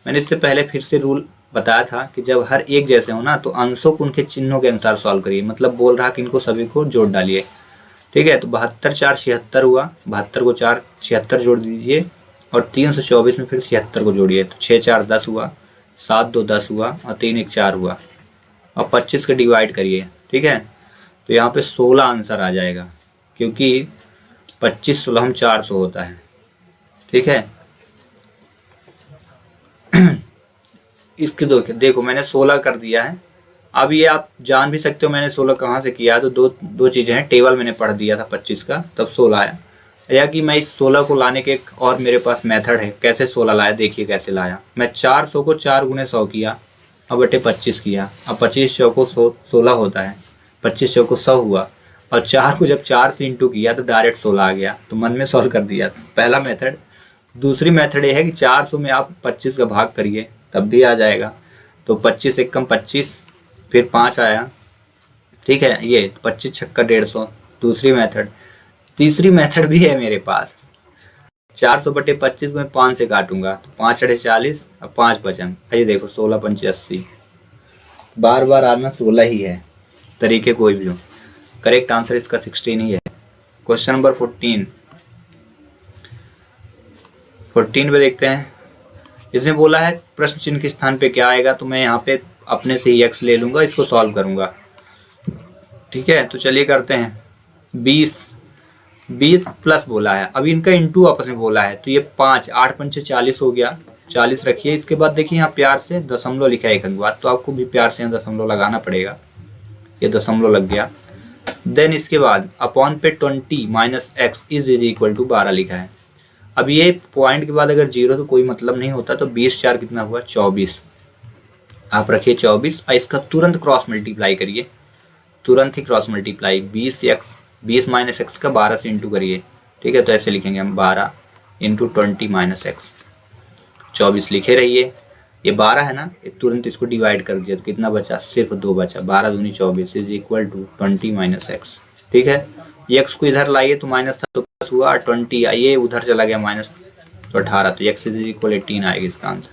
[SPEAKER 1] मैंने इससे पहले फिर से रूल बताया था कि जब हर एक जैसे हो ना, तो अंशों को उनके चिन्हों के अनुसार सॉल्व करिए, मतलब बोल रहा कि इनको सभी को जोड़ डालिए, ठीक है। तो 72 4 76 हुआ, 72 को 4 76 जोड़ दीजिए, और 324 में फिर 76 को जोड़िए, तो 6 4 10 हुआ, 7 2 10 हुआ, और 3 1 4 हुआ, और 25 का डिवाइड करिए, ठीक है। तो यहाँ पे 16 आंसर आ जाएगा, क्योंकि 25 16 400 होता है, ठीक है। इसके देखो मैंने 16 कर दिया है। अब ये आप जान भी सकते हो मैंने 16 कहाँ से किया है, तो दो चीज़ें हैं, टेबल मैंने पढ़ दिया था 25 का, तब 16 आया, या कि मैं इस 16 को लाने के एक और मेरे पास मेथड है, कैसे 16 लाया, देखिए कैसे लाया। मैं 400 को 4 गुणे 100 किया, अब बटे 25 किया, अब 25 100 को 16 होता है, 25 चौको 100 हुआ, और 4 को जब 4 से इंटू किया तो डायरेक्ट 16 आ गया, तो मन में सॉल्व कर दिया था, पहला मेथड। दूसरी मेथड ये है कि 400 में आप 25 का भाग करिए तब भी आ जाएगा, तो 25 एक कम 25, फिर 5 आया, ठीक है, ये 25 छक्का 150, दूसरी मेथड। तीसरी मेथड भी है मेरे पास, 400 बटे 25 को मैं 5 से काटूंगा तो 5 अड़े 40, अब 5 बचम, ये देखो 16 पंचे 80, बार बार आना 16 ही है, तरीके कोई भी हो। करेक्ट आंसर इसका 16 ही है। क्वेश्चन नंबर 14 पे देखते हैं। इसने बोला है प्रश्न चिन्ह के स्थान पे क्या आएगा, तो मैं यहाँ पे अपने से ही x ले लूंगा, इसको सॉल्व करूंगा, ठीक है। तो चलिए करते हैं। 20 प्लस बोला है, अभी इनका इंटू आपस में बोला है, तो ये 5 8 पंचे 40 हो गया, 40 रखिए। इसके बाद देखिए यहाँ प्यार से दशमलव लिखा है एक अंक बाद, तो आपको भी प्यार से यहाँ दशमलव लगाना पड़ेगा, ये दशमलव लग गया। देन इसके बाद अपॉन पे 20 minus x is equal to 12 लिखा है। अब ये पॉइंट के बाद अगर 0 तो कोई मतलब नहीं होता, तो 20 4 कितना हुआ 24, आप रखिए 24, और इसका तुरंत क्रॉस मल्टीप्लाई करिए, तुरंत ही क्रॉस मल्टीप्लाई, 20 माइनस एक्स का 12 से इंटू करिए, ठीक है। तो ऐसे लिखेंगे हम 12 इंटू 20 माइनस एक्स, 24 लिखे रहिए। ये 12 है ना, ये तुरंत इसको डिवाइड कर दिया तो कितना बचा, सिर्फ 2 बचा, 12 दूनी 24 is equal to 20 minus x, ठीक है। ये एक्स को इधर लाइए तो माइनस था तो प्लस हुआ, 20 ये उधर चला गया माइनस, तो 18, तो एक्स इज इक्वल 18 आएगा इसका आंसर,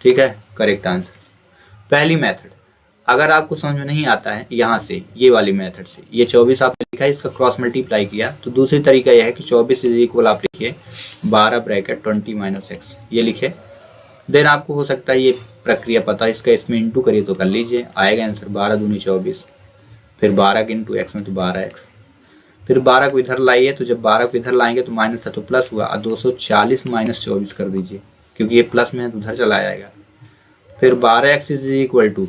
[SPEAKER 1] ठीक है, करेक्ट आंसर। पहली मेथड अगर आपको समझ में नहीं आता है यहाँ से, ये वाली मेथड से, ये 24 आपने लिखा है, इसका क्रॉस मल्टीप्लाई किया, तो दूसरी तरीका यह है कि 24 इज इक्वल आप लिखिए 12 ब्रैकेट 20 माइनस एक्स, ये लिखे। देन आपको हो सकता है ये प्रक्रिया पता है, इसका इसमें इंटू करिए तो कर लीजिए, आएगा आंसर 12 दूनी 24, फिर 12 के इंटू एक्स में तो 12 एक्स, फिर 12 को इधर लाइए, तो जब 12 को इधर लाएंगे तो माइनस था तो प्लस हुआ, और 240 माइनस 24 कर दीजिए, क्योंकि ये प्लस में है तो उधर चला जाएगा। फिर 12 एक्स इज इक्वल टू,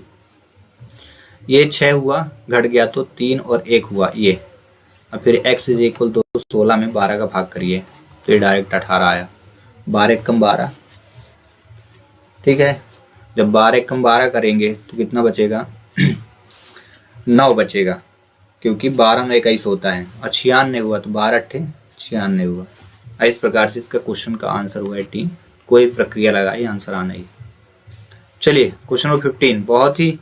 [SPEAKER 1] ये 6 हुआ, घट गया तो 3 और 1 हुआ ये, और फिर x इज इक्वल 216 में 12 का भाग करिए तो ये डायरेक्ट 18 आया, 12 एक कम 12, ठीक है। जब 12 एक कम 12 करेंगे तो कितना बचेगा 9 बचेगा, क्योंकि 12 में 21 होता है, और 96 हुआ तो 12 अट्ठे 96 हुआ। इस प्रकार से इसका क्वेश्चन का आंसर हुआ 18, कोई प्रक्रिया लगाई आंसर आना ही। चलिए क्वेश्चन नंबर 15, बहुत ही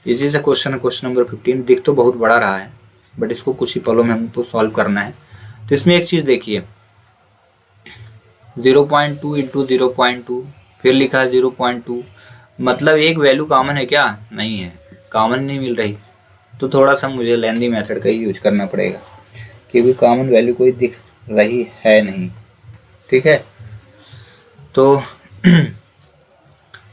[SPEAKER 1] इजी सा क्वेश्चन है। क्वेश्चन नंबर 15 दिख तो बहुत बड़ा रहा है, बट इसको कुछ ही पलों में हमको सॉल्व करना है। तो इसमें एक चीज देखिए, 0.2 इंटू 0.2, फिर लिखा है 0.2, मतलब एक वैल्यू कॉमन है क्या, नहीं है, कॉमन नहीं मिल रही, तो थोड़ा सा मुझे लेंदी मेथड का ही यूज करना पड़ेगा, क्योंकि कॉमन वैल्यू कोई दिख रही है नहीं, ठीक है। तो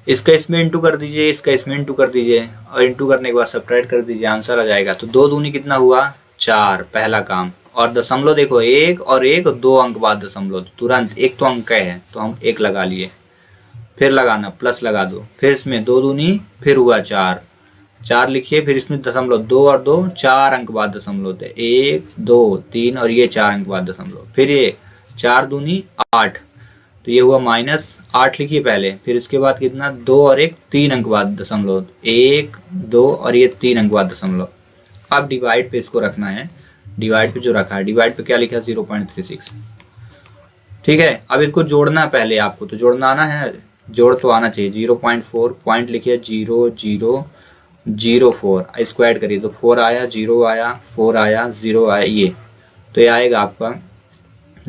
[SPEAKER 1] इसका इसमें इंटू कर दीजिए, इसका इसमें इंटू कर दीजिए, और इंटू करने के बाद सब्ट्रैक्ट कर दीजिए, आंसर आ जाएगा। तो 2 दूनी कितना हुआ 4, पहला काम, और दशमलव देखो 1 और 1 2 अंक बाद दशमलव, तुरंत एक तो अंक है तो हम 1 लगा लिए, फिर लगाना प्लस लगा दो, फिर इसमें 2 दूनी फिर हुआ 4, 4 लिखिए, फिर इसमें दशमलव 2 और 2 4 अंक बाद दशमलव, 1 2 3 और ये 4 अंक बाद दशमलव, फिर ये 4 दूनी 8, तो ये हुआ -8 लिखिए पहले, फिर इसके बाद कितना 2 और 1 3 अंक बाद दशमलव, 1 2 और ये 3 अंक बाद दशमलव। अब डिवाइड पे इसको रखना है, डिवाइड पे जो रखा है, डिवाइड पे क्या लिखा है 0.36, ठीक है। अब इसको जोड़ना पहले आपको, तो जोड़ना आना है, जोड़ तो आना चाहिए, 0.4 पॉइंट लिखिए 0 0 0 4, स्क्वायर करिए तो 4 आया, 0 आया, 4 आया, 0 आया, ये तो ये आएगा आपका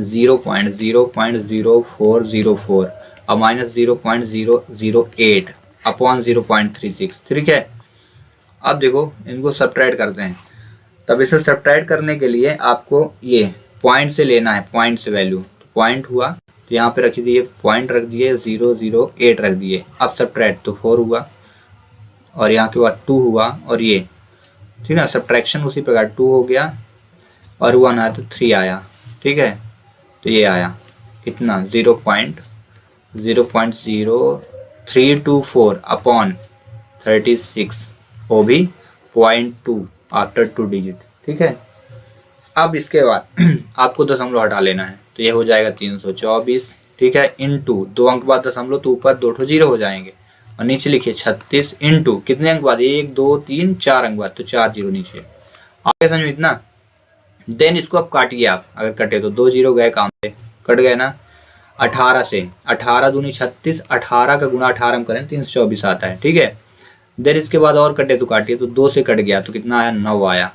[SPEAKER 1] 0.00404 और माइनस 0.008 अपॉन 0.36, ठीक है। अब देखो इनको सब्ट्रैक्ट करते हैं, तब इसे सब्ट्रैक्ट करने के लिए आपको ये पॉइंट से लेना है, पॉइंट से वैल्यू, तो पॉइंट हुआ तो यहाँ पे रख दिए, पॉइंट रख दिए 008 रख दिए, अब सब्ट्रैक्ट तो 4 हुआ, और यहाँ के बाद 2 हुआ, और ये ठीक है, सब्ट्रैक्शन उसी प्रकार 2 हो गया, और 1 आया तो 3 आया, ठीक है। तो ये आया कितना 0.0324 अपॉन 36, वो भी 0.2 आफ्टर 2 डिजिट, ठीक है। अब इसके बाद आपको दशमलव हटा लेना है, तो ये हो जाएगा 324, ठीक है, इनटू 2 अंक बाद दशमलव, तो ऊपर 2 ठो 0 हो जाएंगे, और नीचे लिखिए 36 इंटू कितने अंक बाद, 1 2 3 4 अंक बाद, तो 4 जीरो नीचे। आगे समझ में इतना। देन इसको अब काटिए आप, अगर कटे तो 2 जीरो गए काम से, कट गए ना। 18 से 18 दूनी 36, 18 का गुणा 18 हम करें 324 आता है, ठीक है। देन इसके बाद और कटे तो काटिए, तो 2 से कट गया तो कितना आया, 9 आया,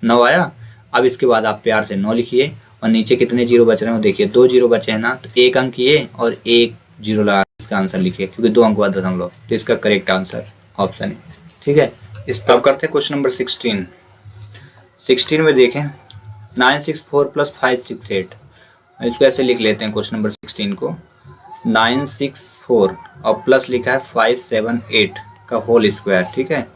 [SPEAKER 1] 9 आया। अब इसके बाद आप प्यार से 9 लिखिए और नीचे कितने जीरो बच रहे हो देखिए, 2 जीरो बचे हैं ना, तो 1 अंक ये और 1 जीरो लगा इसका आंसर लिखिए, क्योंकि 2 अंक बाद दशमलव, तो इसका करेक्ट आंसर ऑप्शन है, ठीक है। इस पर करते हैं क्वेश्चन नंबर 16 में देखें 964 प्लस 568, इसको ऐसे लिख लेते हैं क्वेश्चन नंबर 16 को, 964 और प्लस लिखा है 578 का होल स्क्वायर, ठीक है,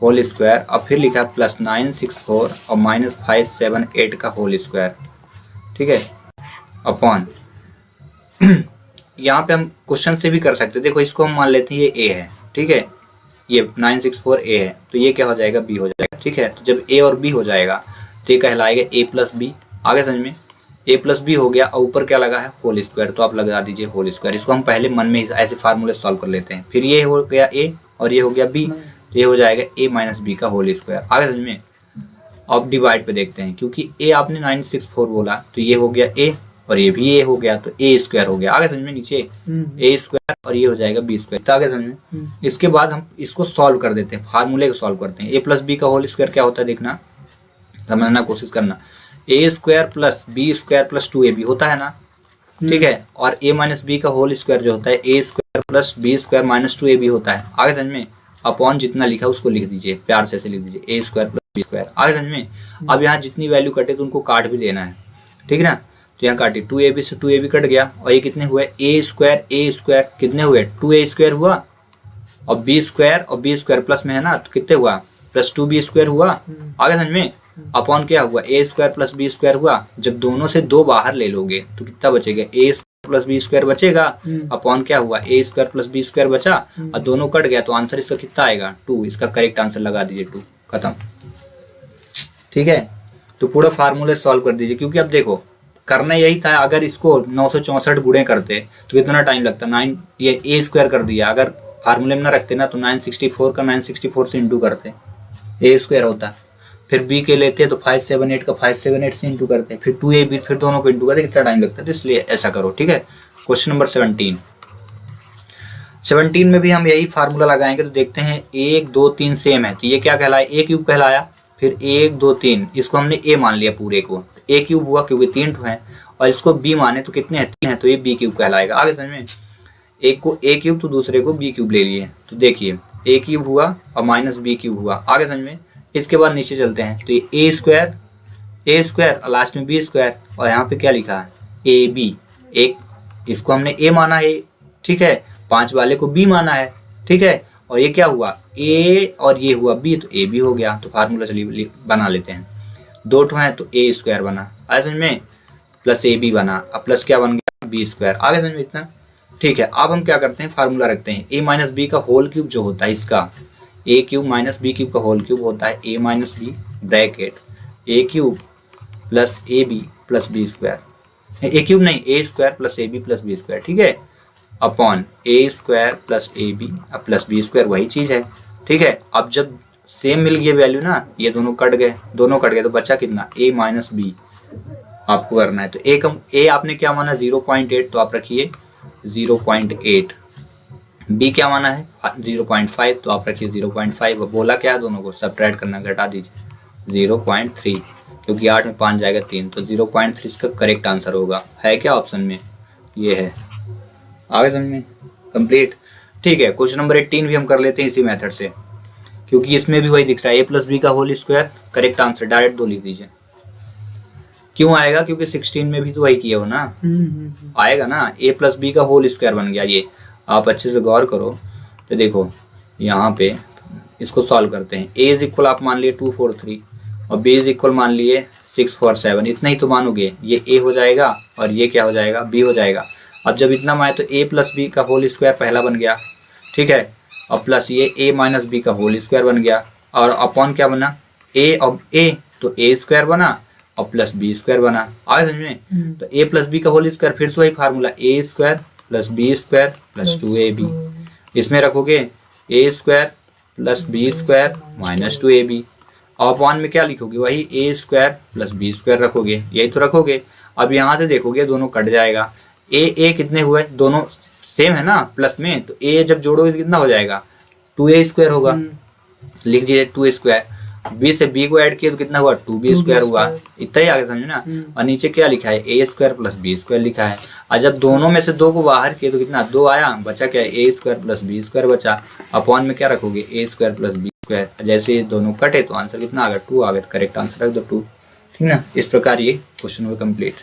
[SPEAKER 1] होल स्क्वायर, और फिर लिखा है प्लस 964 और माइनस 578 का होल स्क्वायर, ठीक है, अपॉन यहाँ पे हम क्वेश्चन से भी कर सकते हैं। देखो इसको हम मान लेते हैं ये ए है, ठीक है, ये 964 ए है, तो ये क्या हो जाएगा, बी हो जाएगा, ठीक है। तो जब ए और बी हो जाएगा तो ये कहलाएगा ए प्लस बी, आगे समझ में, ए प्लस बी हो गया और ऊपर क्या लगा है, होल स्क्वायर, तो आप लगा दीजिए होल स्क्वायर। इसको हम पहले मन में ऐसे फार्मूले सॉल्व कर लेते हैं, फिर ये हो गया ए और ये हो गया बी, तो ये हो जाएगा ए माइनस बी का होल स्क्वायर, आगे समझ में। अब डिवाइड पे देखते हैं, क्योंकि ए आपने 964 बोला तो ये हो गया ए और ये भी ए हो गया, तो ए स्क्वायर हो गया, आगे समझ में, नीचे ए स्क्वायर और ये हो जाएगा बी स्क्वायर, तो आगे समझ में। इसके बाद हम इसको सॉल्व कर देते हैं, फार्मूले को सॉल्व करते हैं। ए प्लस बी का होल स्क्वायर क्या होता है देखना, समझना कोशिश करना, A square plus B square plus 2ab होता है ना, ठीक है, और ए माइनस बी का होल स्क्वायर जो होता है A square plus B square minus 2ab होता है, आगे समझ में। अपॉन जितना लिखा उसको लिख दीजिए, प्यार से ऐसे लिख दीजिए, ए स्क्वायर प्लस बी स्क्वायर, आगे समझ में। अब यहाँ जितनी वैल्यू कटे तो उनको काट भी देना है, ठीक है ना, तो यहाँ काटे 2ab से 2ab कट गया और ये कितने हुए, ए स्क्वायर कितने हुए, 2a स्क्वायर हुआ और बी स्क्वायर प्लस में है ना, तो कितने हुआ, प्लस 2b स्क्वायर हुआ, आगे समझ में। अपॉन क्या हुआ, ए स्क्वायर प्लस बी स्क्वायर हुआ, जब दोनों से 2 बाहर ले लोगे तो कितना बचेगा, ए स्क्वायर प्लस बी स्क्वायर बचेगा, अपॉन क्या हुआ, ए स्क्वायर प्लस बी स्क्वायर बचा और दोनों कट गया, तो आंसर इसका कितना आएगा, 2, इसका करेक्ट आंसर लगा दीजिए 2, खत्म, ठीक है। तो पूरा फार्मूला सॉल्व कर दीजिए, क्योंकि अब देखो करना यही था, अगर इसको 964 गुणे करते तो कितना टाइम लगता, 9 ये ए स्क्वायर कर दिया, अगर फार्मूले में ना रखते ना तो 964 का 964 से इंटू करते, ए स्क्वायर होता, फिर बी के लेते तो 578 का 578 से इंटू करते, फिर 2ab, फिर दोनों को इंटू करते, कितना टाइम लगता है, तो इसलिए ऐसा करो, ठीक है। क्वेश्चन नंबर 17 में भी हम यही फार्मूला लगाएंगे, तो देखते हैं 1 2 3 सेम है, तो ये क्या कहलाया, ए क्यूब कहलाया, फिर 1 2 3 इसको हमने ए मान लिया पूरे को, ए क्यूब हुआ क्योंकि 3 है, और इसको बी माने तो कितने हैं, 3 है, तो ये बी क्यूब कहलाएगा, आगे समझ में। एक को ए क्यूब तो दूसरे को बी क्यूब ले लिए, तो देखिए ए क्यूब हुआ और माइनस बी क्यूब हुआ, आगे समझ में। इसके बाद नीचे चलते हैं, तो ये ए स्क्वायर और लास्ट में बी स्क्वायर, और यहाँ पे क्या लिखा है, ए बी, एक इसको हमने ए माना है, ठीक है, 5 वाले को बी माना है, ठीक है, और ये क्या हुआ, ए और ये हुआ बी, तो ए बी हो गया, तो फार्मूला चलिए बना लेते हैं, 2 है तो ए स्क्वायर बना, आगे समझ में, प्लस ए बी बना, अब प्लस क्या बन गया, बी स्क्वायर, आगे समझ में इतना, ठीक है। अब हम क्या करते हैं, फार्मूला रखते हैं, ए माइनस बी का होल क्यूब जो होता है, इसका A cube minus B cube का होल क्यूब होता है A minus B bracket A cube plus A B plus B square, A cube नहीं, A square plus A B plus B square, ठीक है, upon A square plus A B plus B square, वही चीज़ है, ठीक है। अब जब सेम मिल गया वैल्यू ना, ये दोनों कट गए तो बचा कितना, ए माइनस बी आपको करना है, तो ए आपने क्या माना 0.8, तो आप रखिए 0.8, बी क्या माना है 0.5, तो आप रखिए 0.5, बोला क्या है, दोनों को सब्ट्रैक्ट करना, घटा दीजिए 0.3, क्योंकि 8 में 5 जाएगा 3, तो 0.3 इसका करेक्ट आंसर होगा, है क्या ऑप्शन में, ये है, आगे समझ में, कंप्लीट, ठीक है। क्वेश्चन नंबर 18 भी हम कर लेते हैं इसी मेथड से, क्योंकि इसमें भी वही दिख रहा है, ए प्लस बी का whole square, correct answer direct 2 लिख दीजिए, क्यों आएगा, क्योंकि 16 में भी तो वही किया हो ना, आएगा ना, ए प्लस बी का होल स्क्वायर बन गया, ये आप अच्छे से गौर करो, तो देखो यहाँ पे इसको सॉल्व करते हैं, ए इज इक्वल आप मान लिए 243 और बी इज इक्वल मान लिए 647, इतना ही तो मानोगे, ये ए हो जाएगा और ये क्या हो जाएगा, बी हो जाएगा। अब जब इतना माने तो ए प्लस बी का होल स्क्वायर पहला बन गया, ठीक है, और प्लस ये ए माइनस बी का होल स्क्वायर बन गया, और अपॉन क्या बना, ए और ए, तो ए स्क्वायर बना और प्लस बी स्क्वायर बना, आगे समझ में। तो ए प्लस बी का होल स्क्वायर, फिर से वही formula, A square plus B square plus 2ab, इसमें रखोगे A square plus B square minus 2ab। और अपॉन में क्या लिखोगे, वही A square plus B square रखोगे, यही तो रखोगे। अब यहाँ से देखोगे दोनों कट जाएगा, ए कितने हुए, दोनों सेम है ना प्लस में, तो ए जब जोड़ोगे तो कितना हो जाएगा, 2a स्क्वायर होगा। लिख दीजिए 2 स्क्वायर, बी से बी को ऐड किया तो कितना हुआ, 2b स्क्वायर हुआ। इतना ही आगे समझे ना। और नीचे क्या लिखा है, A square plus B square लिखा है। और जब दोनों में से 2 को बाहर किए तो कितना, 2 आया, बचा क्या, ए स्क्वायर प्लस बी स्क्वायर बचा। अपॉन में क्या रखोगे, A square plus B square. जैसे ये दोनों कटे तो आंसर कितना आ गया, 2 आ गया। करेक्ट आंसर रख दो 2, ठीक ना। इस प्रकार ये क्वेश्चन हुआ कंप्लीट।